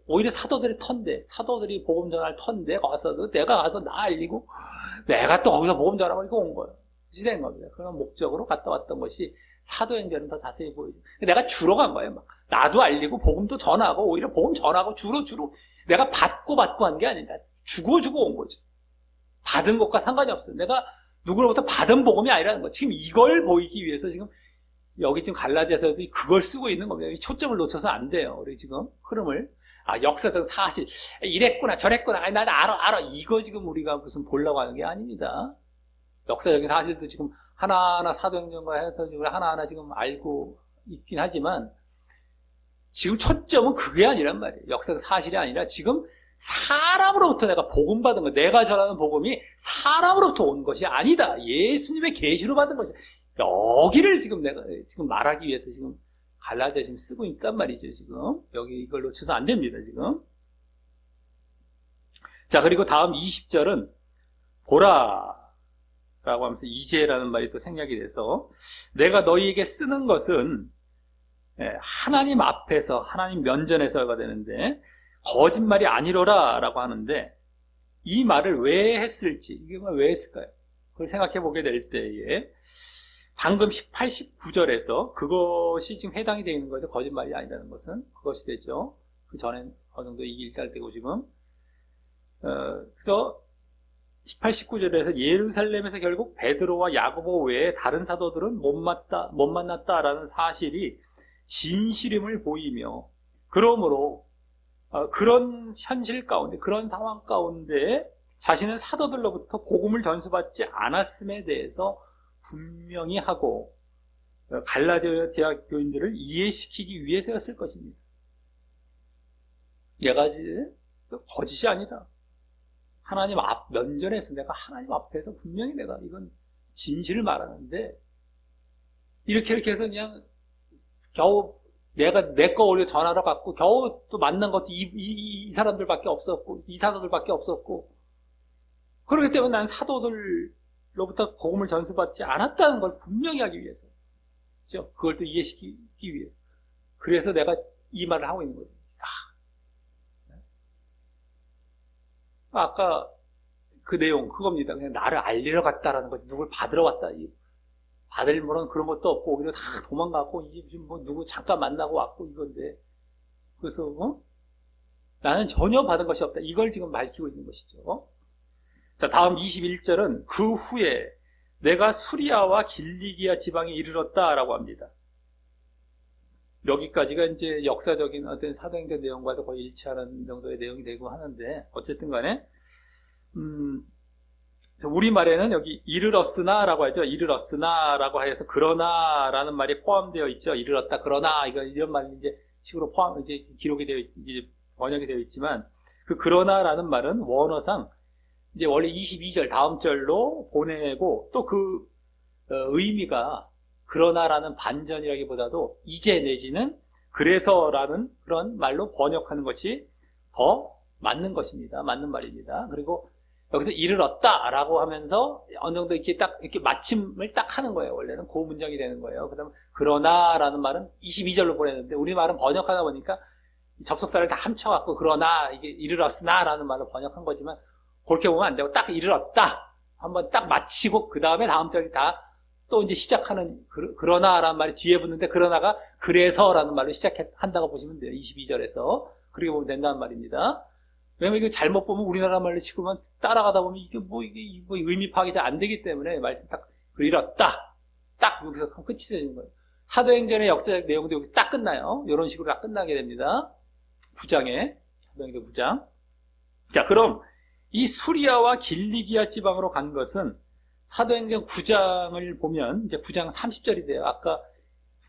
오히려 사도들의 터인데, 사도들이 복음 전할 터인데, 가서도 내가 가서 나 알리고, 내가 또 거기서 복음 전하고 이렇게 온 거예요. 시된 겁니다. 그런 목적으로 갔다 왔던 것이 사도행전은 더 자세히 보이죠. 내가 주러 간 거예요. 막. 나도 알리고, 복음도 전하고, 오히려 복음 전하고, 주로. 내가 받고 한 게 아니라, 주고 온 거죠. 받은 것과 상관이 없어요. 내가 누구로부터 받은 복음이 아니라는 거. 지금 이걸 보이기 위해서 지금 여기 지금 갈라디아서도 그걸 쓰고 있는 겁니다. 초점을 놓쳐서 안 돼요. 우리 지금 흐름을. 역사적 사실. 이랬구나, 저랬구나. 아니, 난 알아. 이거 지금 우리가 무슨 보려고 하는 게 아닙니다. 역사적인 사실도 지금 하나하나 사도행전과 해서 지금 하나하나 지금 알고 있긴 하지만 지금 초점은 그게 아니란 말이에요. 역사적 사실이 아니라 지금 사람으로부터 내가 복음 받은 거, 내가 전하는 복음이 사람으로부터 온 것이 아니다. 예수님의 계시로 받은 것이다. 여기를 지금 내가 지금 말하기 위해서 지금 갈라디아 지금 쓰고 있단 말이죠. 지금 여기 이걸 놓쳐서 안 됩니다. 지금. 자, 그리고 다음 20절은 보라, 라고 하면서 이제라는 말이 또 생략이 돼서 내가 너희에게 쓰는 것은 하나님 앞에서 하나님 면전에서가 되는데 거짓말이 아니로라 라고 하는데 이 말을 왜 했을지 이게 왜 했을까요? 그걸 생각해 보게 될 때에 방금 18, 19절에서 그것이 지금 해당이 되어 있는 거죠. 거짓말이 아니라는 것은 그것이 되죠. 그 전엔 어느 정도 이게 일달되고 지금 그래서 18, 19절에서 예루살렘에서 결국 베드로와 야고보 외에 다른 사도들은 못 만났다라는 사실이 진실임을 보이며 그러므로 그런 현실 가운데 그런 상황 가운데 자신은 사도들로부터 복음을 전수받지 않았음에 대해서 분명히 하고 갈라디아 대학 교인들을 이해시키기 위해서였을 것입니다. 내가 거짓이 아니다. 하나님 앞 면전에서 내가 하나님 앞에서 분명히 내가 이건 진실을 말하는데 이렇게 해서 그냥 겨우 내가 내 거 오히려 전화로 갖고 겨우 또 만난 것도 이 사람들밖에 없었고 이 사도들밖에 없었고 그렇기 때문에 난 사도들로부터 복음을 전수받지 않았다는 걸 분명히 하기 위해서 그렇죠? 그걸 또 이해시키기 위해서 그래서 내가 이 말을 하고 있는 거죠. 아까 그 내용 그겁니다. 그냥 나를 알리러 갔다라는 거지 누굴 받으러 왔다. 받을 물은 그런 것도 없고 오히려 다 도망가고 이제 지금 뭐 누구 잠깐 만나고 왔고 이건데 그래서 나는 전혀 받은 것이 없다. 이걸 지금 밝히고 있는 것이죠. 자, 다음 21절은 그 후에 내가 수리아와 길리기아 지방에 이르렀다라고 합니다. 여기까지가 이제 역사적인 어떤 사도행전 내용과도 거의 일치하는 정도의 내용이 되고 하는데 어쨌든 간에 우리말에는 여기 이르렀으나라고 하죠. 이르렀으나라고 해서 그러나라는 말이 포함되어 있죠. 이르렀다 그러나 이런 말이 이제 식으로 이제 기록이 되어 이제 번역이 되어 있지만 그 그러나라는 말은 원어상 이제 원래 22절 다음 절로 보내고 또 그 의미가 그러나라는 반전이라기보다도 이제 내지는 그래서라는 그런 말로 번역하는 것이 더 맞는 것입니다. 맞는 말입니다. 그리고 여기서 이르렀다라고 하면서 어느 정도 이렇게 딱 이렇게 마침을 딱 하는 거예요. 원래는 그 문장이 되는 거예요. 그다음 그러나라는 말은 22절로 보냈는데 우리 말은 번역하다 보니까 접속사를 다 함쳐갖고 그러나 이게 이르렀으나라는 말로 번역한 거지만 그렇게 보면 안 되고 딱 이르렀다 한번 딱 마치고 그 다음에 다음 절이 다 또 이제 시작하는 그러나라는 말이 뒤에 붙는데 그러나가 그래서라는 말로 시작한다고 보시면 돼요. 22절에서 그렇게 보면 된다는 말입니다. 왜냐면 이거 잘못 보면 우리나라 말로 치고만 따라가다 보면 이게 뭐 의미 파악이 잘 안 되기 때문에 말씀 딱 이렇다 딱 여기서 끝이 되는 거예요. 사도행전의 역사적 내용도 여기 딱 끝나요. 이런 식으로 딱 끝나게 됩니다. 9장에 사도행전 9장. 자, 그럼 이 수리아와 길리기아 지방으로 간 것은 사도행전 9장을 보면 이제 9장 30절이 돼요. 아까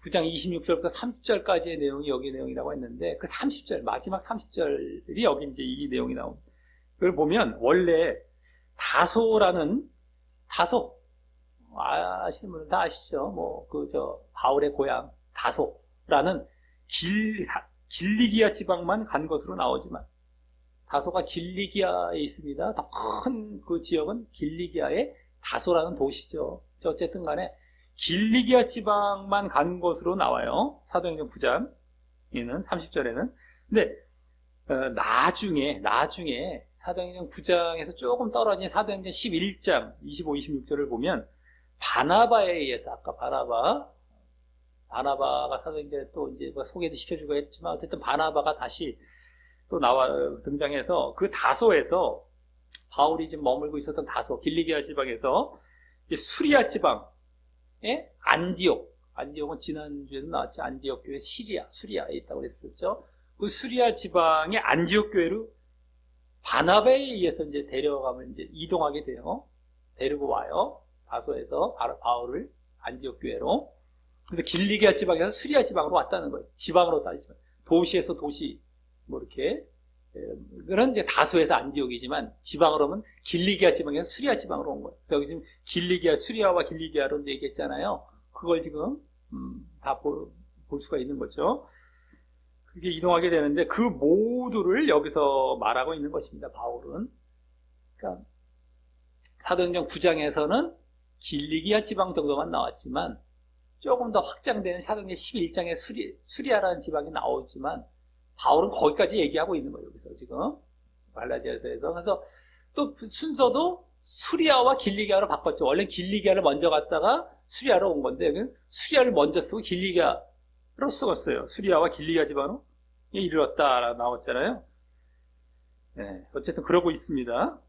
9장 26절부터 30절까지의 내용이 여기 내용이라고 했는데 그 30절 마지막 30절이 여기 이제 이 내용이 나옵니다. 그걸 보면 원래 다소라는 다소 아시는 분은 다 아시죠? 뭐 바울의 고향 다소라는 길리기아 지방만 간 것으로 나오지만 다소가 길리기아에 있습니다. 더 큰 그 지역은 길리기아의 다소라는 도시죠. 어쨌든 간에 길리기아 지방만 간 것으로 나와요. 사도행전 9장에는 30절에는. 근데 나중에 사도행전 9장에서 조금 떨어진 사도행전 11장 25, 26절을 보면 바나바에 의해서 아까 바나바가 사도행전에 또 이제 소개도 시켜주고 했지만 어쨌든 바나바가 다시 또 등장해서 그 다소에서 바울이 지금 머물고 있었던 다소 길리기아 지방에서 수리아 지방의 안디옥은 지난주에도 나왔죠. 안디옥 교회 수리아에 있다고 그랬었죠. 그 수리아 지방의 안디옥 교회로 바나바에 의해서 이제 데려가면 이제 이동하게 돼요. 데리고 와요. 다소에서 바울을 안디옥 교회로. 그래서 길리기아 지방에서 수리아 지방으로 왔다는 거예요. 지방으로 따지면 도시에서 도시 뭐 이렇게 그런 이제 다소에서 안디옥이지만 지방으로 하면 길리기아 지방에서 수리아 지방으로 온 거예요. 그래서 여기 지금 수리아와 길리기아로 이제 얘기했잖아요. 그걸 지금 다 볼 수가 있는 거죠. 그게 이동하게 되는데 그 모두를 여기서 말하고 있는 것입니다. 바울은. 그러니까 사도행전 9장에서는 길리기아 지방 정도만 나왔지만 조금 더 확장되는 사도행전 11장에 수리아라는 지방이 나오지만 바울은 거기까지 얘기하고 있는 거예요. 여기서 지금 갈라디아서에서. 그래서 또 순서도 수리아와 길리기아로 바꿨죠. 원래 길리기아를 먼저 갔다가 수리아로 온 건데 여기는 수리아를 먼저 쓰고 길리기아로 쓰었어요. 수리아와 길리기아 지방으로 이르렀다 나왔잖아요. 네, 어쨌든 그러고 있습니다.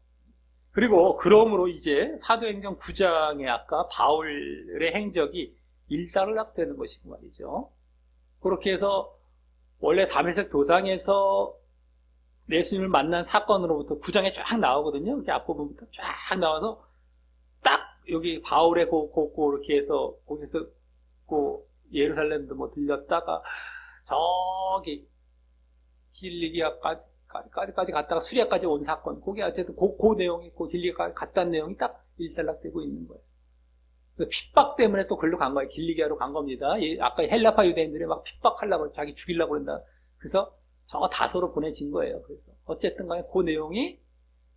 그리고 그러므로 이제 사도행전 9장에 아까 바울의 행적이 일단락되는 것이고 말이죠. 그렇게 해서 원래 다메섹 도상에서 예수님을 만난 사건으로부터 9장에 쫙 나오거든요. 이렇게 앞부분부터 쫙 나와서 딱 여기 바울의 이렇게 해서 거기서 예루살렘도 뭐 들렸다가 저기 길리기아까지 갔다가 수리아까지 온 사건, 그게 어쨌든 그 내용이 있고 길리기아까지 갔다는 내용이 딱 일단락되고 있는 거예요. 핍박 때문에 또 글로 간 거예요. 길리기아로 간 겁니다. 아까 헬라파 유대인들이 막 핍박하려고, 자기 죽이려고 그런다. 그래서 저 다소로 보내진 거예요. 그래서 어쨌든 간에 그 내용이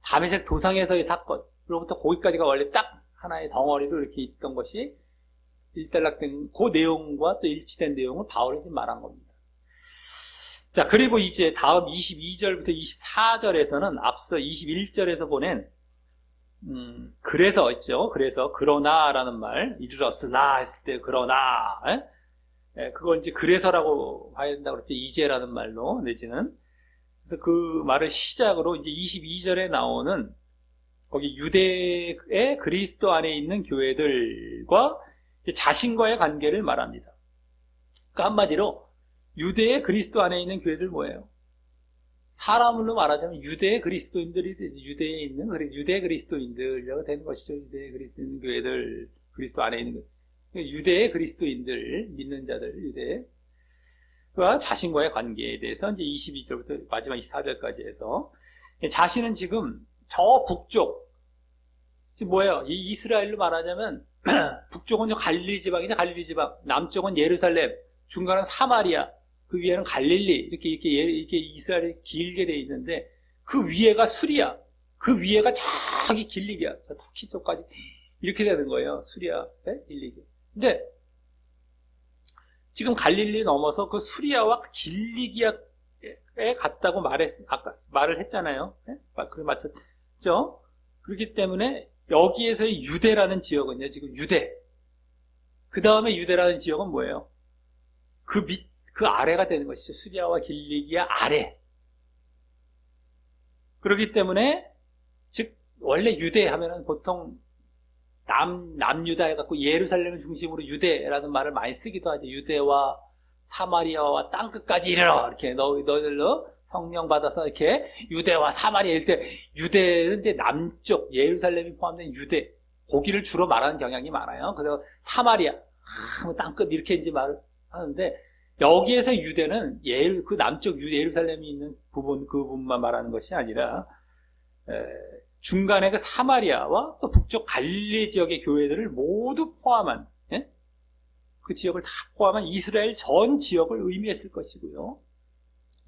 다메섹 도상에서의 사건으로부터 거기까지가 원래 딱 하나의 덩어리로 이렇게 있던 것이 일단락된 그 내용과 또 일치된 내용을 바울이 지금 말한 겁니다. 자, 그리고 이제 다음 22절부터 24절에서는 앞서 21절에서 보낸 그래서 있죠. 그래서 그러나라는 말, 이르렀으나 했을 때 그러나, 그걸 이제 그래서라고 봐야 된다고 그랬죠. 이제라는 말로 내지는. 그래서 그 말을 시작으로 이제 22절에 나오는 거기 유대의 그리스도 안에 있는 교회들과 자신과의 관계를 말합니다. 그러니까 한마디로 유대의 그리스도 안에 있는 교회들 뭐예요? 사람으로 말하자면 유대의 그리스도인들이 되죠. 유대에 있는 유대 그리스도인들이라고 되는 것이죠. 유대의 그리스도인 교회들, 그리스도 안에 있는 유대의 그리스도인들, 믿는 자들, 유대와 자신과의 관계에 대해서 이제 22절부터 마지막 24절까지 해서 자신은 지금 저 북쪽, 지금 뭐예요? 이 이스라엘로 말하자면 북쪽은 갈릴리 지방이죠. 갈릴리 지방, 남쪽은 예루살렘, 중간은 사마리아, 그 위에는 갈릴리, 이렇게 이스라엘이 길게 돼 있는데, 그 위에가 수리아, 그 위에가 저기 길리기아, 저 터키 쪽까지, 이렇게 되는 거예요. 수리아, 길리기아. 근데, 지금 갈릴리 넘어서 그 수리아와 길리기아에 갔다고 아까 말을 했잖아요. 그걸 맞췄죠? 그렇기 때문에, 여기에서의 유대라는 지역은요, 지금 유대. 그 다음에 유대라는 지역은 뭐예요? 그 아래가 되는 것이죠. 수리아와 길리기아 아래. 그렇기 때문에, 즉, 원래 유대 하면은 보통 남유다 해갖고 예루살렘을 중심으로 유대라는 말을 많이 쓰기도 하죠. 유대와 사마리아와 땅끝까지 이르러. 이렇게 너희들로 성령 받아서 이렇게 유대와 사마리아 이럴 때 유대는 이제 남쪽 예루살렘이 포함된 유대. 거기를 주로 말하는 경향이 많아요. 그래서 사마리아, 땅끝 이렇게 이제 말을 하는데, 여기에서 유대는 그 남쪽 예루살렘이 있는 부분, 그 부분만 말하는 것이 아니라, 중간에 그 사마리아와 또 북쪽 갈릴리 지역의 교회들을 모두 포함한, 그 지역을 다 포함한 이스라엘 전 지역을 의미했을 것이고요.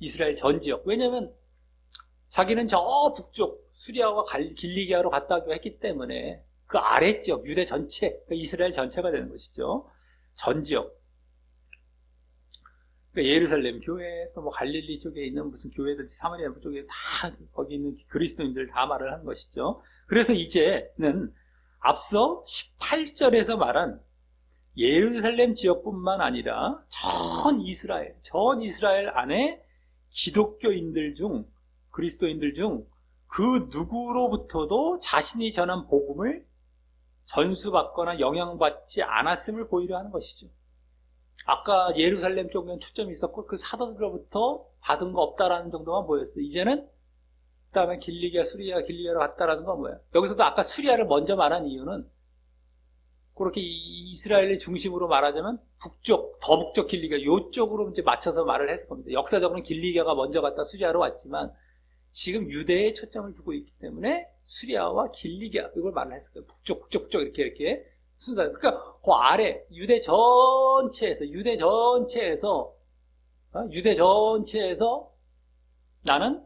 이스라엘 전 지역. 왜냐면, 자기는 저 북쪽 수리아와 길리기아로 갔다 오기로 했기 때문에, 그 아래 지역, 유대 전체, 그러니까 이스라엘 전체가 되는 것이죠. 전 지역. 그러니까 예루살렘 교회, 또 뭐 갈릴리 쪽에 있는 무슨 교회들, 사마리아 쪽에 다 거기 있는 그리스도인들 다 말을 한 것이죠. 그래서 이제는 앞서 18절에서 말한 예루살렘 지역뿐만 아니라 전 이스라엘 안에 기독교인들 중, 그리스도인들 중 그 누구로부터도 자신이 전한 복음을 전수받거나 영향받지 않았음을 보이려 하는 것이죠. 아까 예루살렘 쪽에는 초점이 있었고 그 사도들로부터 받은 거 없다라는 정도만 보였어요. 이제는 그다음에 길리기아, 수리아, 길리기아로 갔다라는 건 뭐야? 여기서도 아까 수리아를 먼저 말한 이유는 그렇게 이스라엘의 중심으로 말하자면 더 북쪽 길리기아 요쪽으로 이제 맞춰서 말을 했을 겁니다. 역사적으로는 길리기아가 먼저 갔다 수리아로 왔지만 지금 유대에 초점을 두고 있기 때문에 수리아와 길리기아 이걸 말을 했을 거예요. 북쪽 이렇게 순서. 그러니까 그 아래 유대 전체에서 나는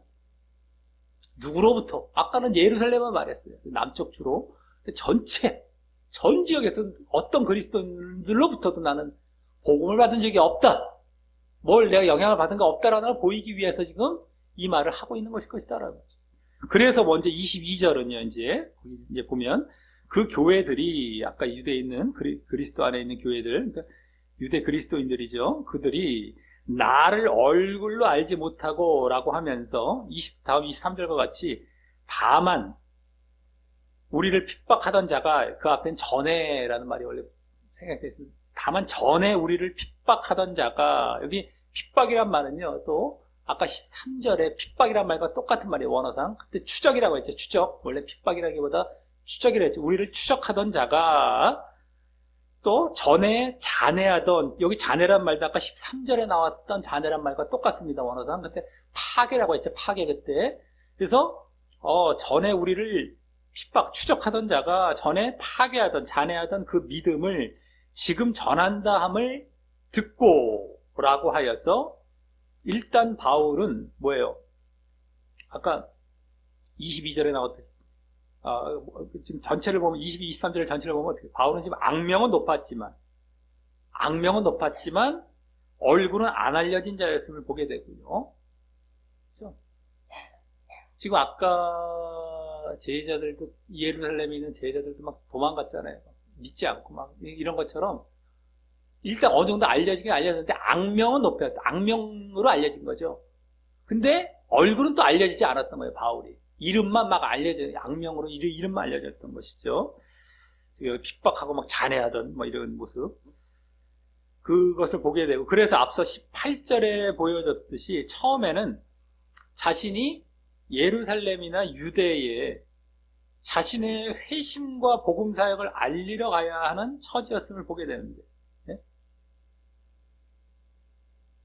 누구로부터 아까는 예루살렘만 말했어요. 남쪽 주로 전체 전 지역에서 어떤 그리스도인들로부터도 나는 복음을 받은 적이 없다. 뭘 내가 영향을 받은 거 없다라는 걸 보이기 위해서 지금 이 말을 하고 있는 것일 것이다라는 거죠. 그래서 먼저 22절은요, 이제 보면 그 교회들이 아까 유대에 있는 그리스도 안에 있는 교회들, 그러니까 유대 그리스도인들이죠. 그들이 나를 얼굴로 알지 못하고 라고 하면서 다음 23절과 같이 다만 우리를 핍박하던 자가 그 앞엔 전에라는 말이 원래 생각되어 있습니다. 다만 전에 우리를 핍박하던 자가 여기 핍박이란 말은요. 또 아까 13절에 핍박이란 말과 똑같은 말이에요. 원어상. 그때 추적이라고 했죠. 추적. 원래 핍박이라기보다 추적이라고 했죠. 우리를 추적하던 자가 또 전에 잔해하던 여기 잔해란 말도 아까 13절에 나왔던 잔해란 말과 똑같습니다. 원어상. 그때 파괴라고 했죠. 파괴 그때. 그래서 전에 우리를 핍박 추적하던 자가 전에 파괴하던 잔해하던 그 믿음을 지금 전한다 함을 듣고 라고 하여서 일단 바울은 뭐예요? 아까 22절에 나왔듯이 지금 전체를 보면 22, 23절 전체를 보면 어떻게 바울은 지금 악명은 높았지만 얼굴은 안 알려진 자였음을 보게 되고요. 그렇죠? 지금 아까 제자들도 예루살렘에 있는 제자들도 막 도망갔잖아요. 믿지 않고 막 이런 것처럼 일단 어느 정도 알려지긴 알려졌는데 악명은 높였다. 악명으로 알려진 거죠. 근데 얼굴은 또 알려지지 않았던 거예요. 바울이. 이름만 막 악명으로 이름만 알려졌던 것이죠. 핍박하고 막 잔해하던 뭐 이런 모습. 그것을 보게 되고 그래서 앞서 18절에 보여줬듯이 처음에는 자신이 예루살렘이나 유대에 자신의 회심과 복음 사역을 알리러 가야 하는 처지였음을 보게 되는데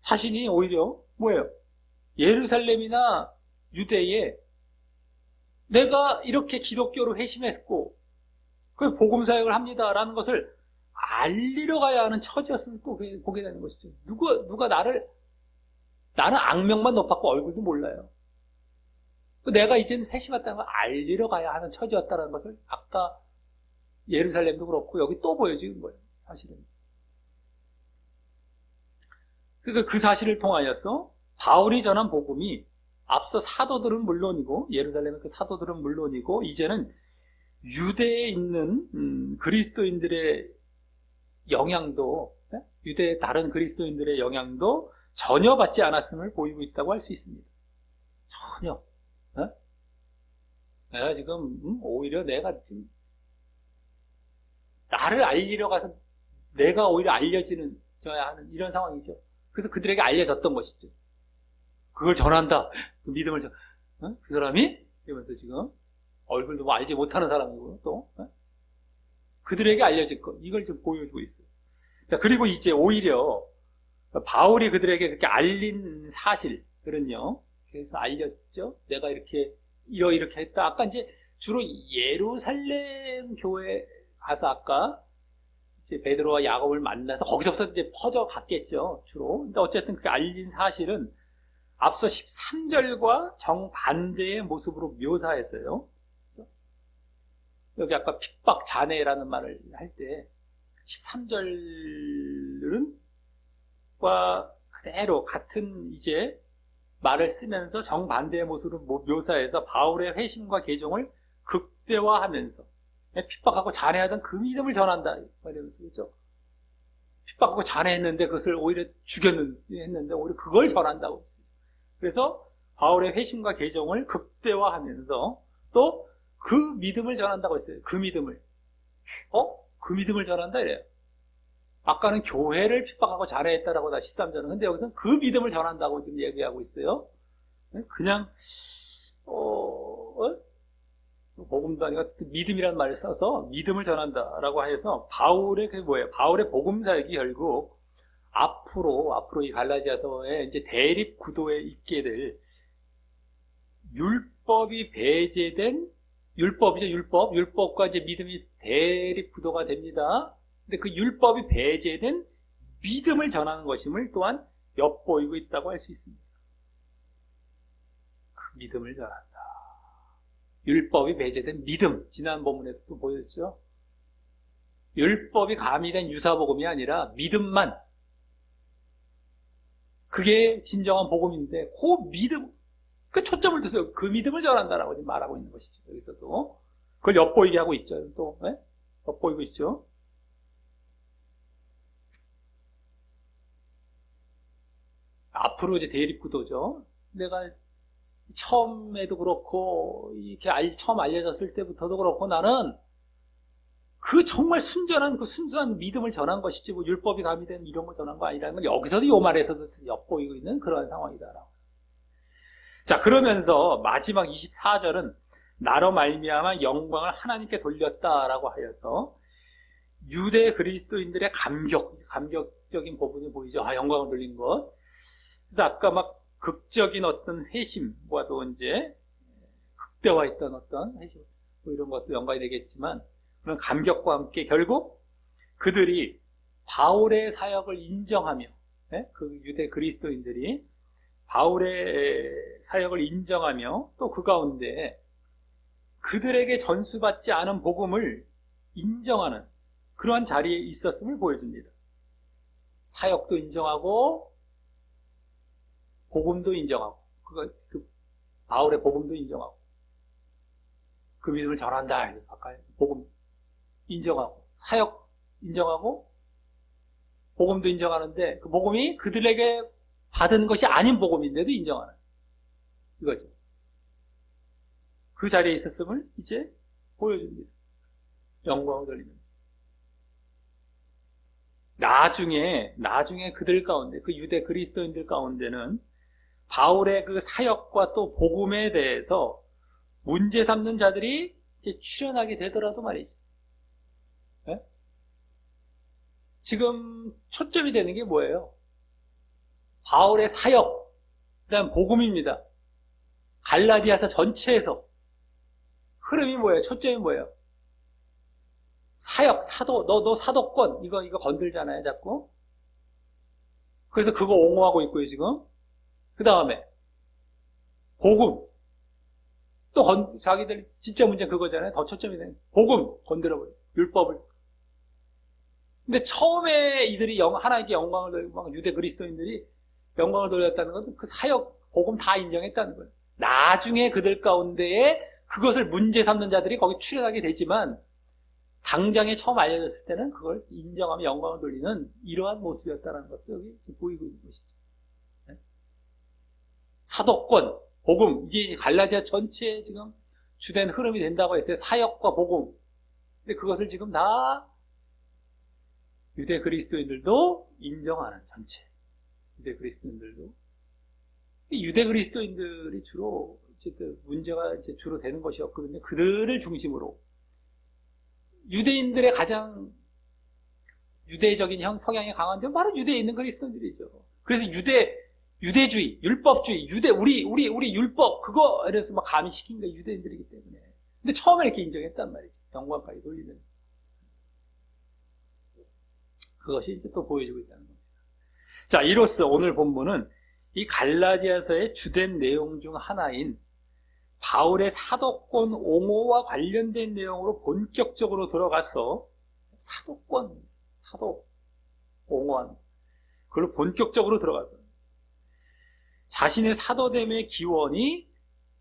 자신이 오히려 뭐예요? 예루살렘이나 유대에 내가 이렇게 기독교로 회심했고 그 복음 사역을 합니다라는 것을 알리러 가야 하는 처지였음을 또 보게 되는 것이죠. 누가 나는 악명만 높았고 얼굴도 몰라요. 내가 이젠 회심했다는 걸 알리러 가야 하는 처지였다는 것을 아까 예루살렘도 그렇고 여기 또 보여주는 거예요. 사실은. 그러니까 그 사실을 통하여서 바울이 전한 복음이 앞서 사도들은 물론이고 예루살렘의 그 사도들은 물론이고 이제는 유대에 있는 그리스도인들의 영향도 유대의 다른 그리스도인들의 영향도 전혀 받지 않았음을 보이고 있다고 할 수 있습니다. 전혀. 내가 지금 오히려 내가 지금 나를 알리러 가서 내가 오히려 알려지는 하는 이런 상황이죠. 그래서 그들에게 알려졌던 것이죠. 그걸 전한다. 그 믿음을 그 사람이 이러면서 지금 얼굴도 뭐 알지 못하는 사람이고 또 그들에게 알려질 것 이걸 좀 보여주고 있어요. 자, 그리고 이제 오히려 바울이 그들에게 그렇게 알린 사실들은요. 그래서 알렸죠. 내가 이렇게 이렇게 했다. 아까 이제 주로 예루살렘 교회 가서 아까 이제 베드로와 야곱을 만나서 거기서부터 이제 퍼져 갔겠죠. 주로. 근데 어쨌든 그 알린 사실은 앞서 13절과 정반대의 모습으로 묘사했어요. 여기 아까 핍박 잔해라는 말을 할 때 13절은 과 그대로 같은 이제 말을 쓰면서 정반대의 모습으로 묘사해서 바울의 회심과 개종을 극대화하면서 핍박하고 잔해하던 그 믿음을 전한다. 이러면서 그렇죠? 핍박하고 잔해했는데 그것을 오히려 했는데 오히려 그걸 전한다고 했습니다. 그래서 바울의 회심과 개종을 극대화하면서 또 그 믿음을 전한다고 했어요. 그 믿음을. 그 믿음을 전한다 이래요. 아까는 교회를 핍박하고 잔해했다라고 다 13절은. 근데 여기서는 그 믿음을 전한다고 지금 얘기하고 있어요. 그냥, 복음도 아니고 믿음이라는 말을 써서 믿음을 전한다라고 해서 바울의 그게 뭐예요? 바울의 복음 사역이 결국 앞으로 이 갈라디아서의 이제 대립 구도에 있게 될 율법이 배제된 율법이죠, 율법. 율법과 이제 믿음이 대립 구도가 됩니다. 근데 그 율법이 배제된 믿음을 전하는 것임을 또한 엿보이고 있다고 할 수 있습니다. 그 믿음을 전한다. 율법이 배제된 믿음. 지난 본문에도 또 보였죠. 율법이 가미된 유사복음이 아니라 믿음만, 그게 진정한 복음인데 그 믿음, 그 초점을 두세요. 그 믿음을 전한다라고 지금 말하고 있는 것이죠. 여기서도 그걸 엿보이게 하고 있죠. 또 엿보이고 있죠. 앞으로 이제 대립구도죠. 내가 처음에도 그렇고 이렇게 처음 알려졌을 때부터도 그렇고 나는 그 정말 순전한 그 순수한 믿음을 전한 것이지 뭐 율법이 가미된 이런 걸 전한 거 아니라는 걸 여기서도 요 말에서도 엿보이고 있는 그러한 상황이다. 자, 그러면서 마지막 24절은 나로 말미암아 영광을 하나님께 돌렸다라고 하여서 유대 그리스도인들의 감격적인 부분이 보이죠. 아, 영광을 돌린 것. 그래서 아까 막 극적인 어떤 회심과도 이제 극대화했던 어떤 회심 뭐 이런 것도 연관이 되겠지만 그런 감격과 함께 결국 그들이 바울의 사역을 인정하며 그 유대 그리스도인들이 바울의 사역을 인정하며 또 그 가운데 그들에게 전수받지 않은 복음을 인정하는 그러한 자리에 있었음을 보여줍니다. 사역도 인정하고 복음도 인정하고 그 바울의 복음도 인정하고 그 믿음을 전한다. 아까 복음 인정하고 사역 인정하고 복음도 인정하는데 그 복음이 그들에게 받은 것이 아닌 복음인데도 인정하는 이거죠. 그 자리에 있었음을 이제 보여줍니다. 영광을 돌리면서. 나중에 그들 가운데, 그 유대 그리스도인들 가운데는 바울의 그 사역과 또 복음에 대해서 문제 삼는 자들이 이제 출현하게 되더라도 말이지. 네? 지금 초점이 되는 게 뭐예요? 바울의 사역, 그다음 복음입니다. 갈라디아서 전체에서 흐름이 뭐예요? 초점이 뭐예요? 사역, 사도, 너 사도권, 이거 건들잖아요, 자꾸. 그래서 그거 옹호하고 있고요, 지금. 그 다음에, 복음. 또 자기들 진짜 문제 그거잖아요. 더 초점이 되는. 복음, 건드려버려. 율법을. 근데 처음에 이들이 하나님께 영광을 돌리고, 유대 그리스도인들이 영광을 돌렸다는 것은 그 사역, 복음 다 인정했다는 거예요. 나중에 그들 가운데에 그것을 문제 삼는 자들이 거기 출현하게 되지만, 당장에 처음 알려졌을 때는 그걸 인정하며 영광을 돌리는 이러한 모습이었다는 것도 여기 보이고 있는 것이죠. 네? 사도권, 복음, 이게 갈라디아 전체에 지금 주된 흐름이 된다고 했어요. 사역과 복음. 근데 그것을 지금 다 유대 그리스도인들도 인정하는 전체. 유대 그리스도인들도. 유대 그리스도인들이 주로 문제가 이제 주로 되는 것이었거든요. 그들을 중심으로. 유대인들의 가장 유대적인 성향이 강한 데는 바로 유대에 있는 그리스도인들이죠. 그래서 유대주의, 율법주의, 우리 율법, 그거, 이래서 막 가미시킨 게 유대인들이기 때문에. 근데 처음에 이렇게 인정했단 말이죠. 영광까지 돌리면서. 그것이 이제 또 보여지고 있다는 겁니다. 자, 이로써 오늘 본문은 이 갈라디아서의 주된 내용 중 하나인 바울의 사도권 옹호와 관련된 내용으로 본격적으로 들어가서 사도 옹호한 그걸로 본격적으로 들어가서 자신의 사도됨의 기원이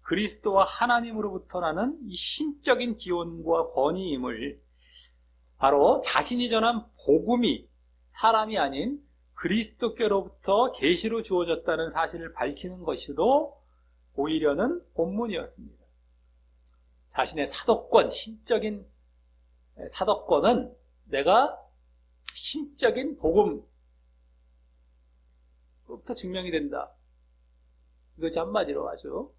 그리스도와 하나님으로부터 나는 이 신적인 기원과 권위임을 바로 자신이 전한 복음이 사람이 아닌 그리스도께로부터 계시로 주어졌다는 사실을 밝히는 것이도 오히려는 본문이었습니다. 자신의 사도권, 신적인 사도권은 내가 신적인 복음부터 증명이 된다. 이것이 한마디로 아주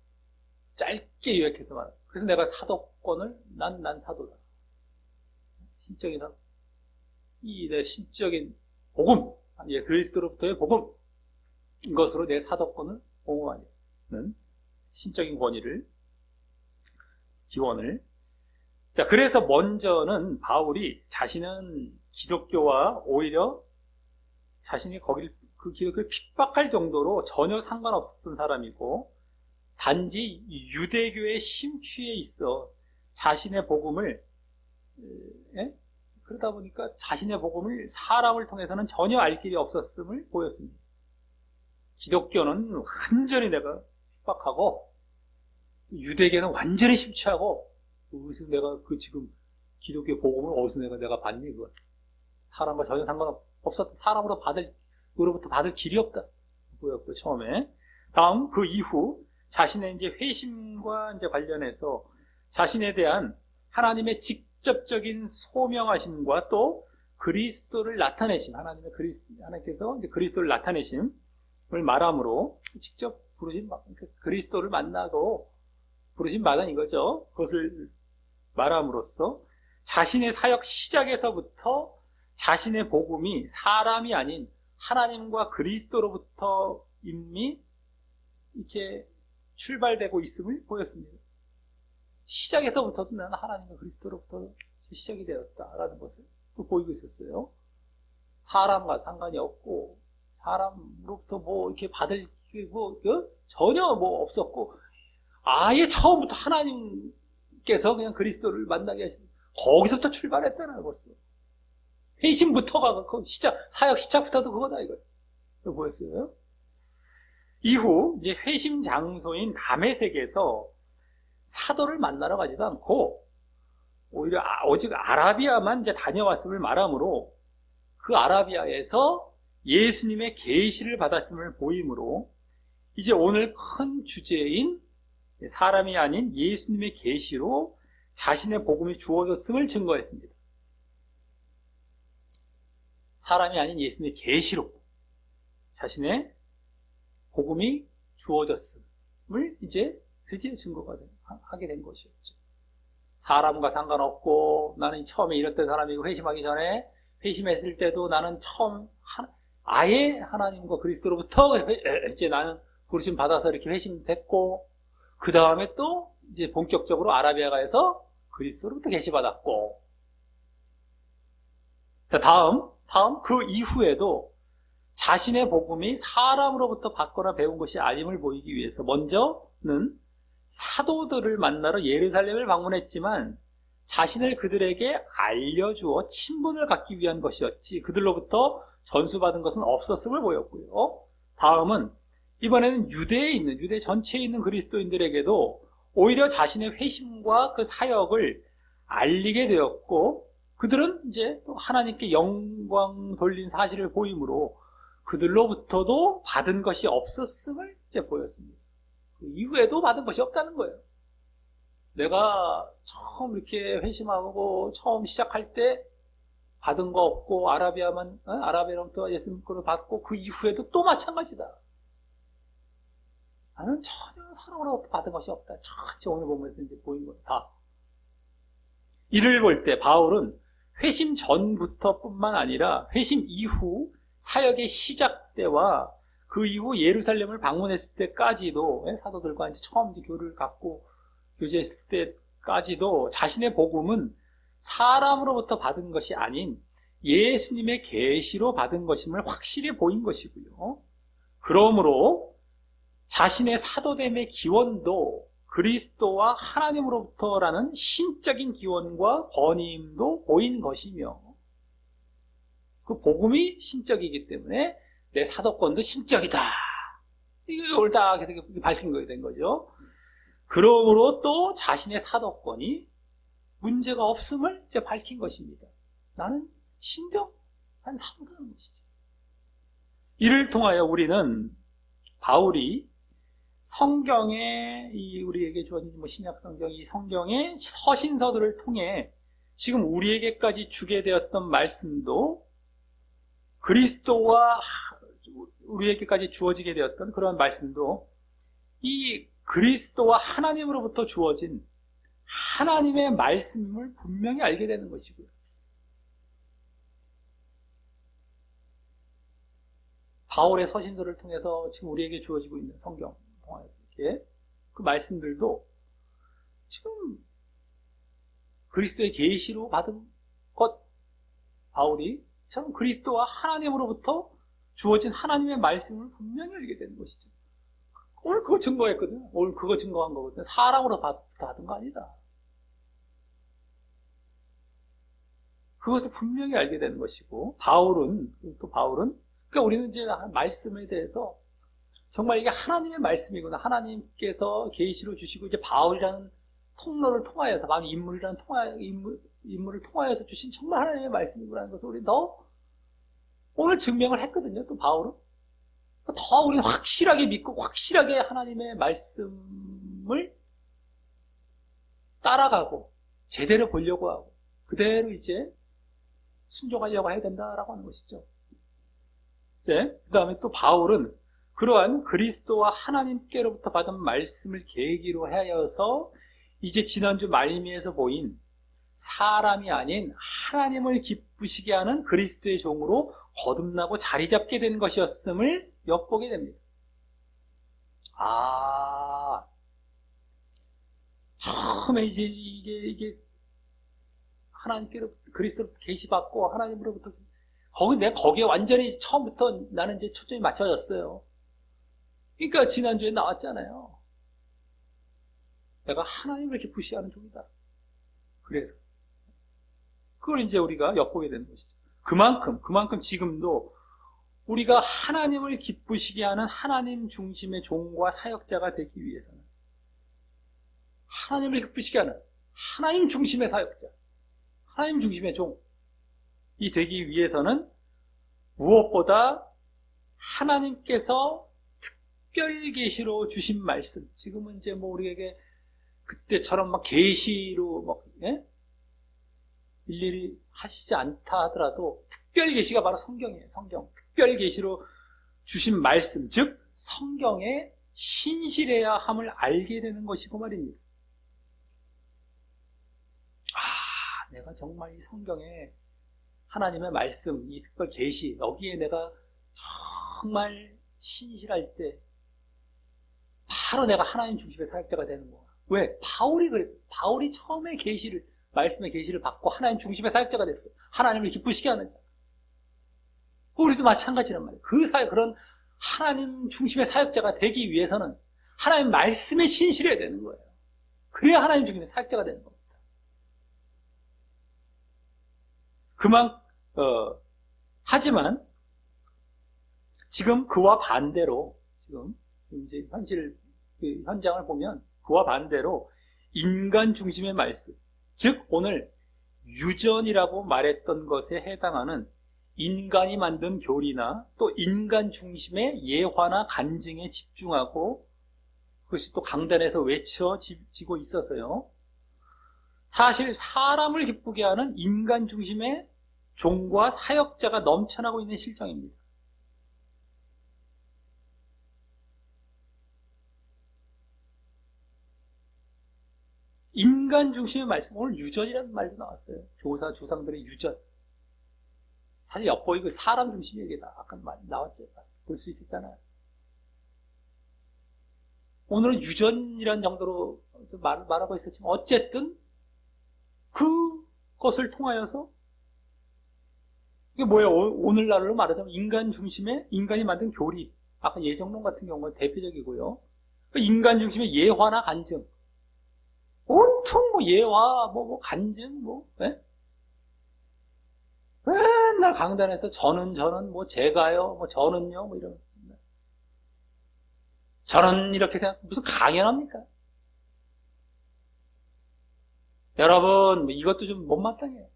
짧게 요약해서 말합니다. 그래서 내가 사도권을 난 사도다. 신적인 사도. 내 신적인 복음, 그리스도로부터의 복음, 이것으로 내 사도권을 옹호하는 신적인 권위를, 기원을. 자, 그래서 먼저는 바울이 자신은 기독교와 오히려 자신이 그 기독교를 핍박할 정도로 전혀 상관없었던 사람이고, 단지 유대교의 심취에 있어 자신의 복음을 그러다 보니까 자신의 복음을 사람을 통해서는 전혀 알 길이 없었음을 보였습니다. 기독교는 완전히 내가 핍박하고 유대계는 완전히 심취하고 어디서 내가 지금 기독교 복음을 어디서 내가 받니 그걸 사람과 전혀 상관없었다. 사람으로부터 받을 길이 없다. 보였고 처음에 다음 그 이후 자신의 이제 회심과 이제 관련해서 자신에 대한 하나님의 직접적인 소명하심과 또 그리스도를 나타내심 하나님께서 이제 그리스도를 나타내심을 말함으로 직접 부르신 그리스도를 만나고 부르신 바는 이거죠. 그것을 말함으로써 자신의 사역 시작에서부터 자신의 복음이 사람이 아닌 하나님과 그리스도로부터 이미 이렇게 출발되고 있음을 보였습니다. 시작에서부터도 나는 하나님과 그리스도로부터 시작이 되었다라는 것을 또 보이고 있었어요. 사람과 상관이 없고 사람으로부터 뭐 이렇게 받을 전혀 뭐 없었고 아예 처음부터 하나님께서 그냥 그리스도를 만나게 하시는 거기서부터 출발했다는 것을 회심부터가 사역 시작부터도 그거다 이거예요. 보였어요. 이후 이제 회심 장소인 다메섹에서 사도를 만나러 가지도 않고 오히려 오직 아라비아만 이제 다녀왔음을 말하므로 그 아라비아에서 예수님의 계시를 받았음을 보이므로 이제 오늘 큰 주제인 사람이 아닌 예수님의 계시로 자신의 복음이 주어졌음을 증거했습니다. 사람이 아닌 예수님의 계시로 자신의 복음이 주어졌음을 이제 드디어 증거가 하게 된 것이었죠. 사람과 상관없고 나는 처음에 이랬던 사람이고 회심하기 전에 회심했을 때도 나는 처음 아예 하나님과 그리스도로부터 이제 나는 부르심 받아서 이렇게 회심됐고 그 다음에 또 이제 본격적으로 아라비아가에서 그리스도로부터 계시받았고 자 다음 그 이후에도 자신의 복음이 사람으로부터 받거나 배운 것이 아님을 보이기 위해서 먼저는 사도들을 만나러 예루살렘을 방문했지만 자신을 그들에게 알려주어 친분을 갖기 위한 것이었지 그들로부터 전수받은 것은 없었음을 보였고요. 다음은 이번에는 유대 전체에 있는 그리스도인들에게도 오히려 자신의 회심과 그 사역을 알리게 되었고 그들은 이제 또 하나님께 영광 돌린 사실을 보이므로 그들로부터도 받은 것이 없었음을 이제 보였습니다. 그 이후에도 받은 것이 없다는 거예요. 내가 처음 이렇게 회심하고 처음 시작할 때 받은 거 없고 아라비아로부터 예수님 거를 받고 그 이후에도 또 마찬가지다. 나는 전혀 사람으로부터 받은 것이 없다. 전체 오늘 보면서 이제 보인 거다. 이를 볼 때 바울은 회심 전부터뿐만 아니라 회심 이후 사역의 시작 때와 그 이후 예루살렘을 방문했을 때까지도 사도들과 이제 처음 교류를 갖고 교제했을 때까지도 자신의 복음은 사람으로부터 받은 것이 아닌 예수님의 계시로 받은 것임을 확실히 보인 것이고요. 그러므로 자신의 사도됨의 기원도 그리스도와 하나님으로부터라는 신적인 기원과 권위임도 보인 것이며 그 복음이 신적이기 때문에 내 사도권도 신적이다. 이게 옳다. 이렇게 밝힌 거게 된 거죠. 그러므로 또 자신의 사도권이 문제가 없음을 이제 밝힌 것입니다. 나는 신정한 사도라는 것이죠. 이를 통하여 우리는 바울이 성경에 우리에게 주어진 신약 성경 이 성경의 서신서들을 통해 지금 우리에게까지 주게 되었던 말씀도 그리스도와 우리에게까지 주어지게 되었던 그런 말씀도 이 그리스도와 하나님으로부터 주어진 하나님의 말씀을 분명히 알게 되는 것이고요. 바울의 서신들을 통해서 지금 우리에게 주어지고 있는 성경 이렇게 그 말씀들도 지금 그리스도의 계시로 받은 것 바울이 참 그리스도와 하나님으로부터 주어진 하나님의 말씀을 분명히 알게 되는 것이죠. 오늘 그거 증거했거든요. 오늘 그거 증거한 거거든요. 사람으로 받은 거 아니다. 그것을 분명히 알게 되는 것이고, 바울은, 그러니까 우리는 이제 말씀에 대해서 정말 이게 하나님의 말씀이구나. 하나님께서 계시로 주시고, 이제 바울이라는 통로를 통하여서, 많은 인물을 통하여서 주신 정말 하나님의 말씀이구나 하는 것을 우리 오늘 증명을 했거든요. 또 바울은. 더 우리는 확실하게 믿고, 확실하게 하나님의 말씀을 따라가고, 제대로 보려고 하고, 그대로 이제 순종하려고 해야 된다라고 하는 것이죠. 네. 그 다음에 또 바울은 그러한 그리스도와 하나님께로부터 받은 말씀을 계기로 하여서 이제 지난주 말미에서 보인 사람이 아닌 하나님을 기쁘시게 하는 그리스도의 종으로 거듭나고 자리 잡게 된 것이었음을 엿보게 됩니다. 처음에 이제 이게 하나님께로부터 그리스도로부터 계시받고 하나님으로부터 거기에 완전히 처음부터 나는 이제 초점이 맞춰졌어요. 그러니까 지난주에 나왔잖아요. 내가 하나님을 기쁘시게 하는 종이다. 그래서 그걸 이제 우리가 엿보게 되는 것이죠. 그만큼 지금도 우리가 하나님을 기쁘시게 하는 하나님 중심의 종과 사역자가 되기 위해서는, 하나님을 기쁘시게 하는 하나님 중심의 사역자, 하나님 중심의 종이 되기 위해서는 무엇보다 하나님께서 특별 계시로 주신 말씀, 지금은 이제 뭐 우리에게 그때처럼 막 계시로 막 일일이 하시지 않다 하더라도 특별 계시가 바로 성경이에요. 성경. 특별 계시로 주신 말씀, 즉 성경의 신실해야 함을 알게 되는 것이고 말입니다. 내가 정말 이 성경에 하나님의 말씀, 이 특별 계시, 여기에 내가 정말 신실할 때 바로 내가 하나님 중심의 사역자가 되는 거야. 왜? 바울이 그래. 바울이 처음에 말씀의 계시를 받고 하나님 중심의 사역자가 됐어. 하나님을 기쁘시게 하는 자. 우리도 마찬가지란 말이에요. 그런 하나님 중심의 사역자가 되기 위해서는 하나님 말씀에 신실해야 되는 거예요. 그래야 하나님 중심의 사역자가 되는 겁니다. 하지만 지금 그와 반대로, 지금 이제 현장을 보면 그와 반대로 인간 중심의 말씀, 즉 오늘 유전이라고 말했던 것에 해당하는 인간이 만든 교리나 또 인간 중심의 예화나 간증에 집중하고, 그것이 또 강단에서 외쳐지고 있어서요, 사실 사람을 기쁘게 하는 인간 중심의 종과 사역자가 넘쳐나고 있는 실정입니다. 인간 중심의 말씀, 오늘 유전이라는 말도 나왔어요. 조상들의 유전. 사실 엿보이 그 사람 중심의 얘기다. 아까 나왔죠. 볼 수 있었잖아요. 오늘은 유전이라는 정도로 말하고 있었지만, 어쨌든 그것을 통하여서, 이게 뭐예요? 오늘날로 말하자면 인간 중심의, 인간이 만든 교리, 아까 예정론 같은 경우가 대표적이고요. 인간 중심의 예화나 간증, 온통 예화, 간증, 맨날 강단에서 저는, 제가요, 저는요, 이러면서. 저는 이렇게 무슨 강연합니까? 여러분, 이것도 좀 못마땅해요.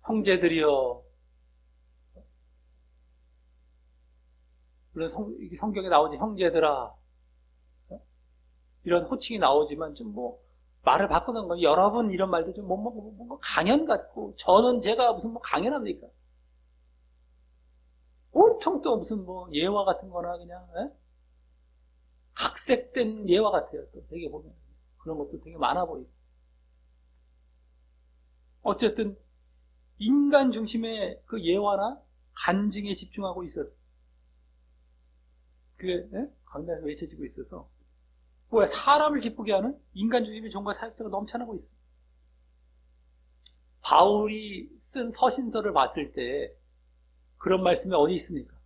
형제들이여. 물론 성경에 나오지, 형제들아. 이런 호칭이 나오지만 좀 말을 바꾸는 거, 여러분 이런 말도 좀 뭔가 강연 같고, 저는 제가 무슨 강연합니까? 온통 또 무슨 예화 같은 거나 그냥 각색된 예화 같아요. 또 되게 보면 그런 것도 되게 많아 보이고. 어쨌든 인간 중심의 그 예화나 간증에 집중하고 있어서 그게 강단에서 외쳐지고 있어서, 사람을 기쁘게 하는 인간 중심의 종과 사역자가 넘쳐나고 있습니다. 바울이 쓴 서신서를 봤을 때 그런 말씀이 어디 있습니까?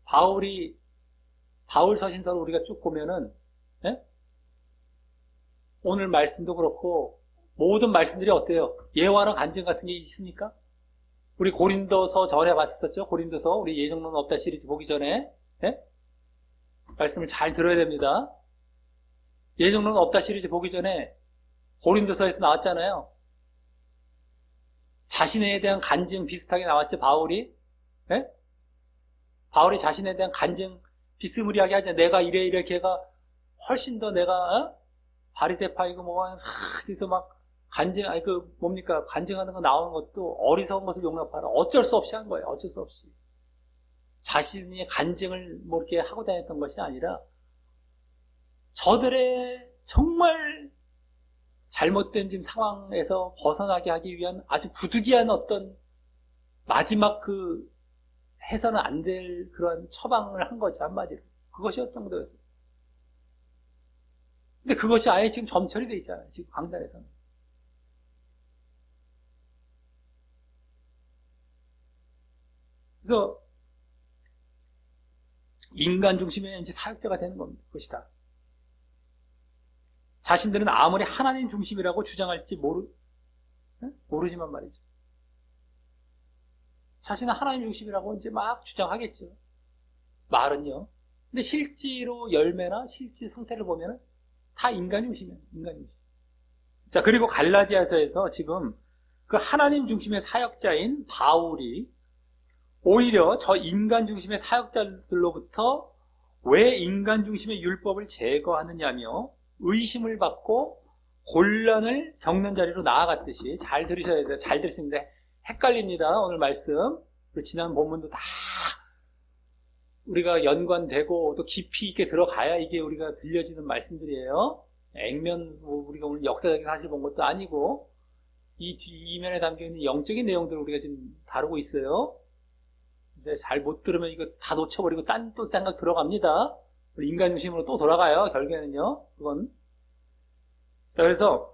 바울 서신서를 우리가 쭉 보면은 오늘 말씀도 그렇고 모든 말씀들이 어때요? 예화나 간증 같은 게 있습니까? 우리 고린도서 전에 봤었죠? 고린도서 우리 예정론은 없다 시리즈 보기 전에 네? 말씀을 잘 들어야 됩니다. 예정론은 없다 시리즈 보기 전에 고린도서에서 나왔잖아요. 자신에 대한 간증 비슷하게 나왔죠, 바울이. 네? 바울이 자신에 대한 간증 비스무리하게 하죠. 내가 이래 걔가 훨씬 더 내가 바리새파이고 그래서 막 간증 뭡니까 간증하는 거 나오는 것도 어리석은 것을 용납하라. 어쩔 수 없이 한 거예요. 어쩔 수 없이. 자신이 간증을 뭐 이렇게 하고 다녔던 것이 아니라 저들의 정말 잘못된 지금 상황에서 벗어나게 하기 위한 아주 부득이한 어떤 마지막 해서는 안 될 그런 처방을 한 거죠, 한마디로. 그것이 어떤 정도였어요. 근데 그것이 아예 지금 점철이 돼 있잖아요, 지금 강단에서는. 그래서 인간 중심의 이제 사역자가 되는 겁니다. 그것이다. 자신들은 아무리 하나님 중심이라고 주장할지 모르지만 말이죠. 자신은 하나님 중심이라고 이제 막 주장하겠죠. 말은요. 근데 실제로 열매나 실제 상태를 보면은 다 인간 중심이에요. 인간 중심. 자, 그리고 갈라디아서에서 지금 그 하나님 중심의 사역자인 바울이 오히려 저 인간 중심의 사역자들로부터 왜 인간 중심의 율법을 제거하느냐며 의심을 받고 곤란을 겪는 자리로 나아갔듯이 잘 들으셔야 돼요. 잘 들으시는데 헷갈립니다. 오늘 말씀. 지난 본문도 다 우리가 연관되고 또 깊이 있게 들어가야 이게 우리가 들려지는 말씀들이에요. 액면 우리가 오늘 역사적인 사실 본 것도 아니고 이 이면에 담겨있는 영적인 내용들을 우리가 지금 다루고 있어요. 이제 잘 못 들으면 이거 다 놓쳐버리고 딴 또 생각 들어갑니다. 인간 중심으로 또 돌아가요. 결국에는요. 그건. 자, 그래서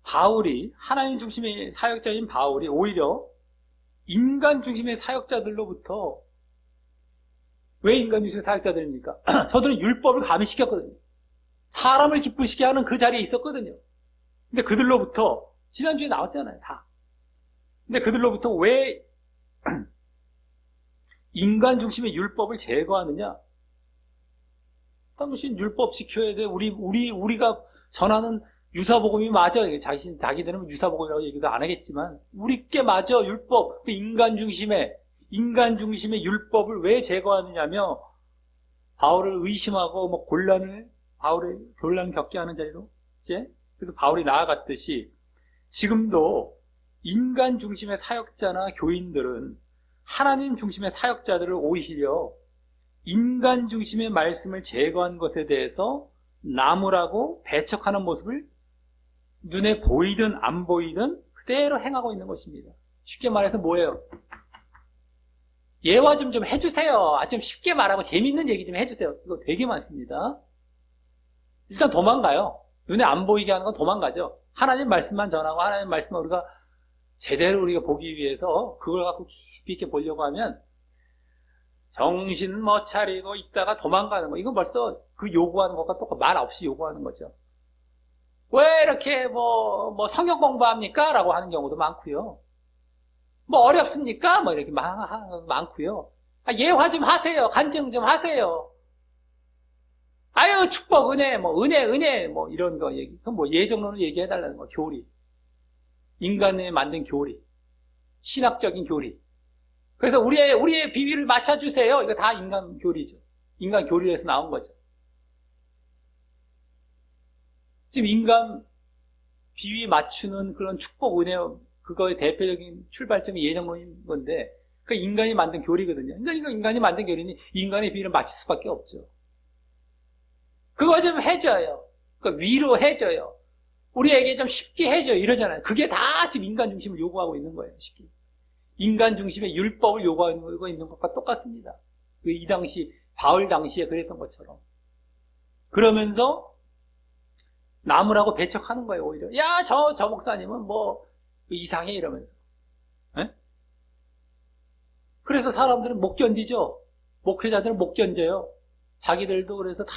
바울이 하나님 중심의 사역자인 바울이 오히려 인간 중심의 사역자들로부터 왜 인간 중심의 사역자들입니까? 저들은 율법을 가미시켰거든요. 사람을 기쁘시게 하는 그 자리에 있었거든요. 근데 그들로부터 지난주에 나왔잖아요. 다. 근데 그들로부터 왜 인간 중심의 율법을 제거하느냐? 당신 율법 지켜야 돼. 우리가 전하는 유사복음이 맞아. 자기들은 유사복음이라고 얘기도 안 하겠지만, 우리께 맞아. 율법. 인간 중심의 율법을 왜 제거하느냐며, 바울을 의심하고, 바울의 곤란을 겪게 하는 자리로, 이제, 그래서 바울이 나아갔듯이, 지금도 인간 중심의 사역자나 교인들은 하나님 중심의 사역자들을 오히려 인간 중심의 말씀을 제거한 것에 대해서 나무라고 배척하는 모습을 눈에 보이든 안 보이든 그대로 행하고 있는 것입니다. 쉽게 말해서 뭐예요? 예화 좀 해주세요. 좀 쉽게 말하고 재밌는 얘기 좀 해주세요. 이거 되게 많습니다. 일단 도망가요. 눈에 안 보이게 하는 건 도망가죠. 하나님 말씀만 전하고 하나님 말씀을 우리가 제대로 우리가 보기 위해서 그걸 갖고 깊이 있게 보려고 하면 정신 못 차리고 있다가 도망가는 거. 이건 벌써 그 요구하는 것과 똑같고 말 없이 요구하는 거죠. 왜 이렇게 성경 공부합니까? 라고 하는 경우도 많고요. 어렵습니까? 이렇게 많고요. 예화 좀 하세요. 간증 좀 하세요. 아유, 축복, 은혜, 은혜, 이런 거 얘기. 그럼 예정론을 얘기해달라는 거, 교리. 인간에 만든 교리. 신학적인 교리. 그래서 우리의 비위를 맞춰주세요. 이거 다 인간 교리죠. 인간 교리에서 나온 거죠. 지금 인간 비위 맞추는 그런 축복, 은혜, 그거의 대표적인 출발점이 예정론인 건데, 그 인간이 만든 교리거든요. 그러니까 인간이 만든 교리니 인간의 비위를 맞출 수밖에 없죠. 그거 좀 해줘요. 위로해줘요. 우리에게 좀 쉽게 해줘요. 이러잖아요. 그게 다 지금 인간 중심을 요구하고 있는 거예요. 쉽게. 인간 중심의 율법을 요구하고 있는 것과 똑같습니다. 이 당시, 바울 당시에 그랬던 것처럼. 그러면서 나무라고 배척하는 거예요, 오히려. 야, 저 목사님은 이상해, 이러면서. 에? 그래서 사람들은 못 견디죠. 목회자들은 못 견뎌요. 자기들도 그래서 다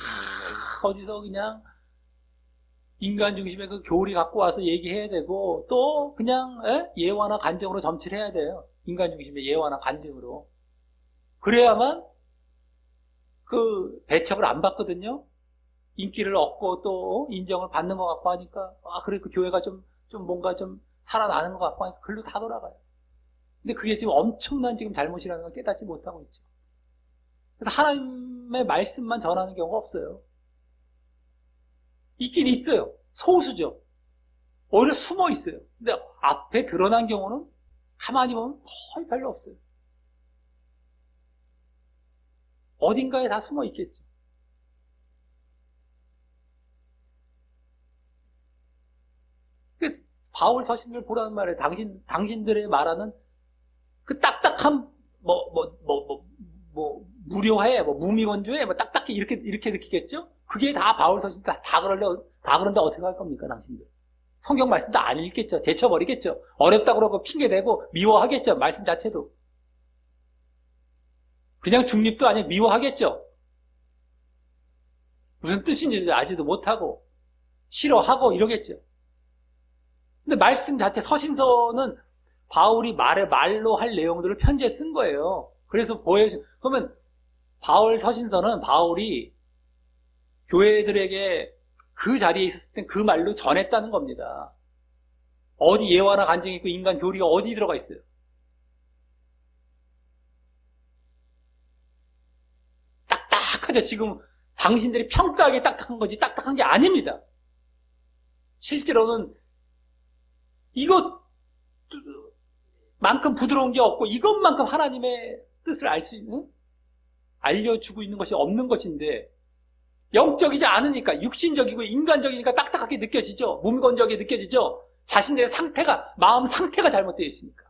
어디서 그냥 인간 중심의 그 교리 갖고 와서 얘기해야 되고, 또 그냥 예화나 간증으로 점치를 해야 돼요. 인간 중심의 예화나 간증으로. 그래야만 그 배척을 안 받거든요. 인기를 얻고 또 인정을 받는 것 같고 하니까, 그래, 그 교회가 좀 뭔가 좀 살아나는 것 같고 하니까 글로 다 돌아가요. 근데 그게 지금 엄청난 지금 잘못이라는 걸 깨닫지 못하고 있죠. 그래서 하나님의 말씀만 전하는 경우가 없어요. 있긴 있어요. 소수죠. 오히려 숨어 있어요. 근데 앞에 드러난 경우는 가만히 보면 거의 별로 없어요. 어딘가에 다 숨어 있겠죠. 바울 서신을 보라는 말에 당신들의 말하는 그 딱딱한 무료해, 무미건조해, 딱딱해 이렇게 느끼겠죠? 그게 다 바울 서신 다 그런데 어떻게 할 겁니까, 당신들? 성경 말씀도 안 읽겠죠. 제쳐버리겠죠. 어렵다고 그러고 핑계대고 미워하겠죠. 말씀 자체도. 그냥 중립도 아니고 미워하겠죠. 무슨 뜻인지 알지도 못하고 싫어하고 이러겠죠. 근데 말씀 자체 서신서는 바울이 말로 할 내용들을 편지에 쓴 거예요. 그래서 그러면 바울 서신서는 바울이 교회들에게 그 자리에 있었을 땐 그 말로 전했다는 겁니다. 어디 예화나 간증이 있고 인간 교리가 어디 들어가 있어요? 딱딱하죠. 지금 당신들이 평가하기에 딱딱한 거지 딱딱한 게 아닙니다. 실제로는 이것만큼 부드러운 게 없고 이것만큼 하나님의 뜻을 알 수 있는, 알려주고 있는 것이 없는 것인데, 영적이지 않으니까, 육신적이고 인간적이니까 딱딱하게 느껴지죠. 무미건조하게 느껴지죠. 자신들의 마음 상태가 잘못되어 있으니까.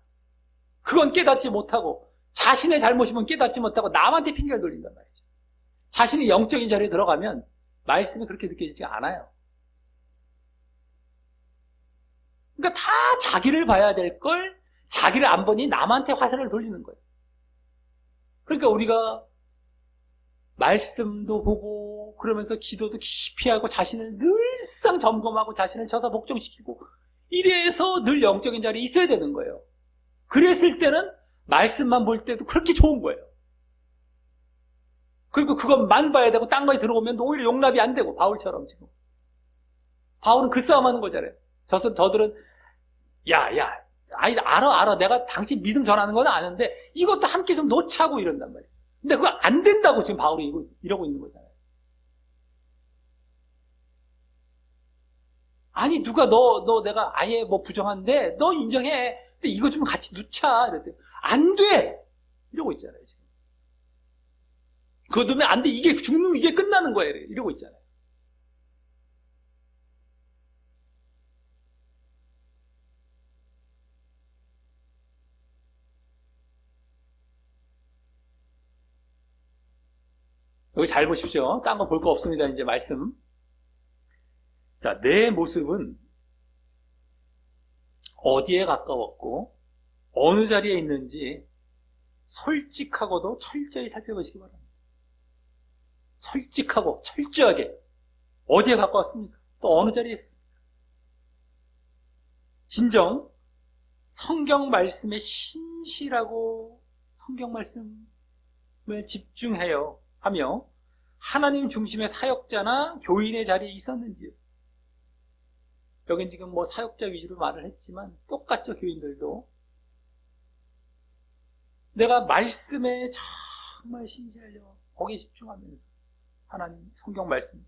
그건 깨닫지 못하고, 자신의 잘못이면 깨닫지 못하고 남한테 핑계를 돌린단 말이죠. 자신이 영적인 자리에 들어가면 말씀이 그렇게 느껴지지 않아요. 그러니까 다 자기를 봐야 될 걸 자기를 안 보니 남한테 화살을 돌리는 거예요. 그러니까 우리가 말씀도 보고 그러면서 기도도 깊이 하고 자신을 늘상 점검하고 자신을 쳐서 복종시키고 이래서 늘 영적인 자리에 있어야 되는 거예요. 그랬을 때는 말씀만 볼 때도 그렇게 좋은 거예요. 그리고 그것만 봐야 되고 딴 거에 들어오면 오히려 용납이 안 되고, 바울처럼 지금. 바울은 그 싸움하는 거잖아요. 저들은 알아. 내가 당신 믿음 전하는 건 아는데 이것도 함께 좀 놓자고 이런단 말이에요. 근데 그거 안 된다고 지금 바울이 이러고 있는 거잖아요. 아니, 누가 내가 아예 부정한데 너 인정해. 근데 이거 좀 같이 놓자. 이랬더니 안 돼. 이러고 있잖아요, 지금. 그거 넣으면 안 돼. 이게 끝나는 거예요. 이러고 있잖아요. 여기 잘 보십시오. 딴 거 볼 거 없습니다. 이제 말씀. 자, 내 모습은 어디에 가까웠고 어느 자리에 있는지 솔직하고도 철저히 살펴보시기 바랍니다. 솔직하고 철저하게 어디에 가까웠습니까? 또 어느 자리에 있습니까? 진정 성경 말씀에 신실하고 성경 말씀에 집중하여 하며 하나님 중심의 사역자나 교인의 자리에 있었는지요. 여긴 지금 사역자 위주로 말을 했지만 똑같죠. 교인들도 내가 말씀에 정말 신실하려 거기에 집중하면서 하나님 성경 말씀,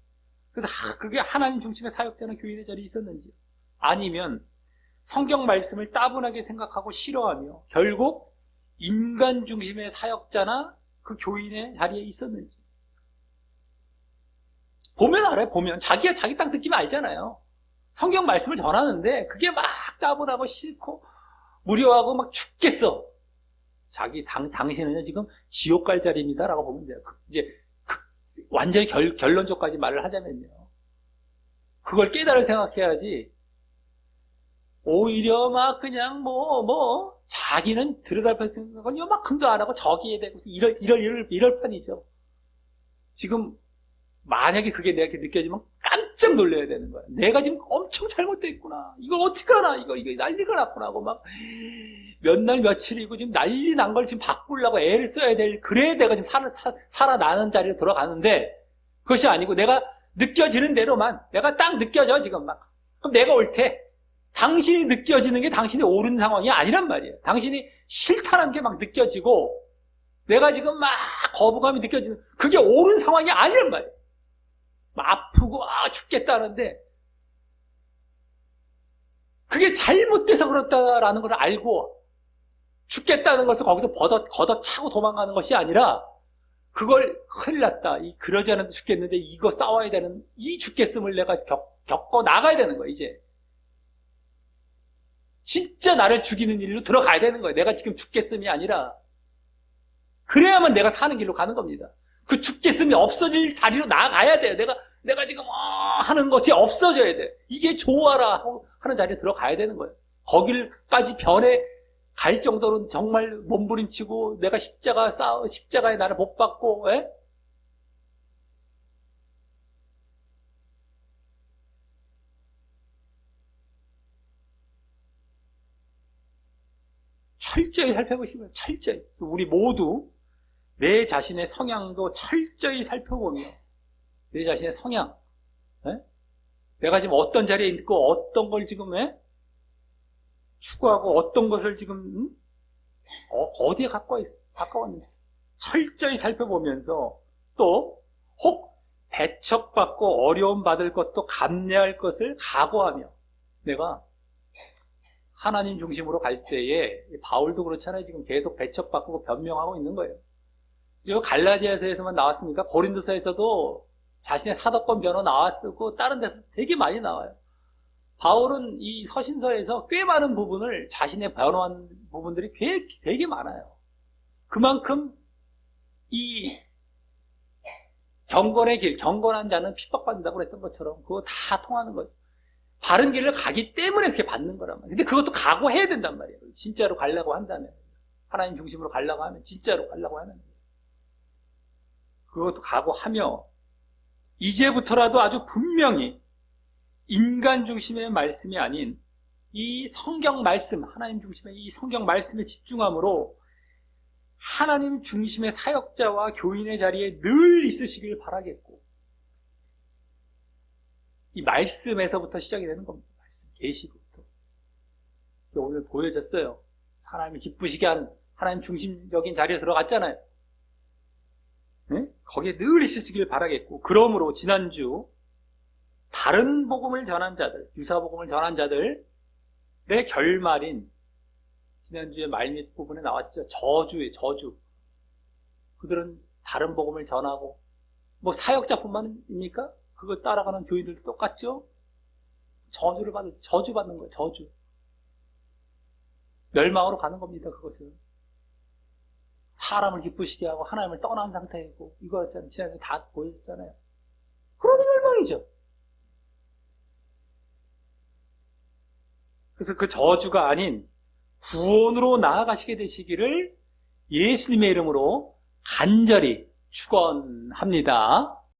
그래서 그게 하나님 중심의 사역자나 교인의 자리에 있었는지요. 아니면 성경 말씀을 따분하게 생각하고 싫어하며 결국 인간 중심의 사역자나 그 교인의 자리에 있었는지. 보면 알아요. 보면 자기 딱 느끼면 알잖아요. 성경 말씀을 전하는데 그게 막 따분하고 싫고 무료하고 막 죽겠어. 당신은 지금 지옥 갈 자리입니다라고 보면 돼요. 완전히 결론적까지 말을 하자면요. 그걸 깨달을 생각해야지. 오히려 막 그냥 자기는 들여다볼 생각은 요만큼도 안 하고 저기에 대고 이럴 판이죠. 지금 만약에 그게 내가 느껴지면 깜짝 놀라야 되는 거야. 내가 지금 엄청 잘못돼 있구나. 이걸 어떻게 하나? 이거 난리가 났구나 하고 막 몇 날 며칠이고 지금 난리 난 걸 지금 바꾸려고 애를 써야 될, 그래야 내가 지금 살아나는 자리로 들어가는데, 그것이 아니고 내가 느껴지는 대로만, 내가 딱 느껴져 지금 막. 그럼 내가 옳대. 당신이 느껴지는 게 당신이 옳은 상황이 아니란 말이에요. 당신이 싫다는 게 막 느껴지고 내가 지금 막 거부감이 느껴지는, 그게 옳은 상황이 아니란 말이에요. 막 아프고 죽겠다는데 그게 잘못돼서 그렇다라는 걸 알고 죽겠다는 것을 거기서 걷어차고 도망가는 것이 아니라, 그걸 큰일 났다, 그러지 않아도 죽겠는데 이거 싸워야 되는 이 죽겠음을 내가 겪어 나가야 되는 거야. 이제 진짜 나를 죽이는 일로 들어가야 되는 거예요. 내가 지금 죽겠음이 아니라. 그래야만 내가 사는 길로 가는 겁니다. 그 죽겠음이 없어질 자리로 나아가야 돼요. 내가 지금 하는 것이 없어져야 돼. 이게 좋아라 하는 자리에 들어가야 되는 거예요. 거길까지 변해 갈 정도는 정말 몸부림치고 내가 십자가에 나를 못 박고, 에? 철저히 살펴보시면, 철저히. 그래서 우리 모두 내 자신의 성향도 철저히 살펴보며, 내 자신의 성향, 에? 내가 지금 어떤 자리에 있고 어떤 걸 지금 추구하고 어떤 것을 지금 어디에 가까웠는지 철저히 살펴보면서, 또 혹 배척받고 어려움 받을 것도 감내할 것을 각오하며, 내가 하나님 중심으로 갈 때에, 바울도 그렇잖아요. 지금 계속 배척받고 변명하고 있는 거예요. 이거 갈라디아서에서만 나왔습니까? 고린도서에서도 자신의 사도권 변호 나왔고 다른 데서 되게 많이 나와요. 바울은 이 서신서에서 꽤 많은 부분을 자신의 변호한 부분들이 되게 많아요. 그만큼 이 경건의 길, 경건한 자는 핍박받는다고 그랬던 것처럼 그거 다 통하는 거죠. 바른 길을 가기 때문에 그렇게 받는 거란 말이에요. 근데 그것도 각오해야 된단 말이에요. 진짜로 가려고 한다면, 하나님 중심으로 가려고 하면, 진짜로 가려고 하면 그것도 각오하며, 이제부터라도 아주 분명히 인간 중심의 말씀이 아닌 이 성경 말씀, 하나님 중심의 이 성경 말씀에 집중함으로 하나님 중심의 사역자와 교인의 자리에 늘 있으시길 바라겠고, 이 말씀에서부터 시작이 되는 겁니다. 말씀, 계시부터. 오늘 보여졌어요. 하나님이 기쁘시게 하는 하나님 중심적인 자리에 들어갔잖아요. 네? 거기에 늘 있으시길 바라겠고, 그러므로 지난주 다른 복음을 전한 자들, 유사복음을 전한 자들의 결말인, 지난주에 말밑 부분에 나왔죠. 저주의 저주. 그들은 다른 복음을 전하고, 뭐 사역자뿐만입니까? 그걸 따라가는 교인들도 똑같죠? 저주받는 거예요, 저주. 멸망으로 가는 겁니다, 그것은. 사람을 기쁘시게 하고 하나님을 떠난 상태이고, 이거 지난주에 다 보여줬잖아요. 그러니 멸망이죠. 그래서 그 저주가 아닌 구원으로 나아가시게 되시기를 예수님의 이름으로 간절히 축원합니다.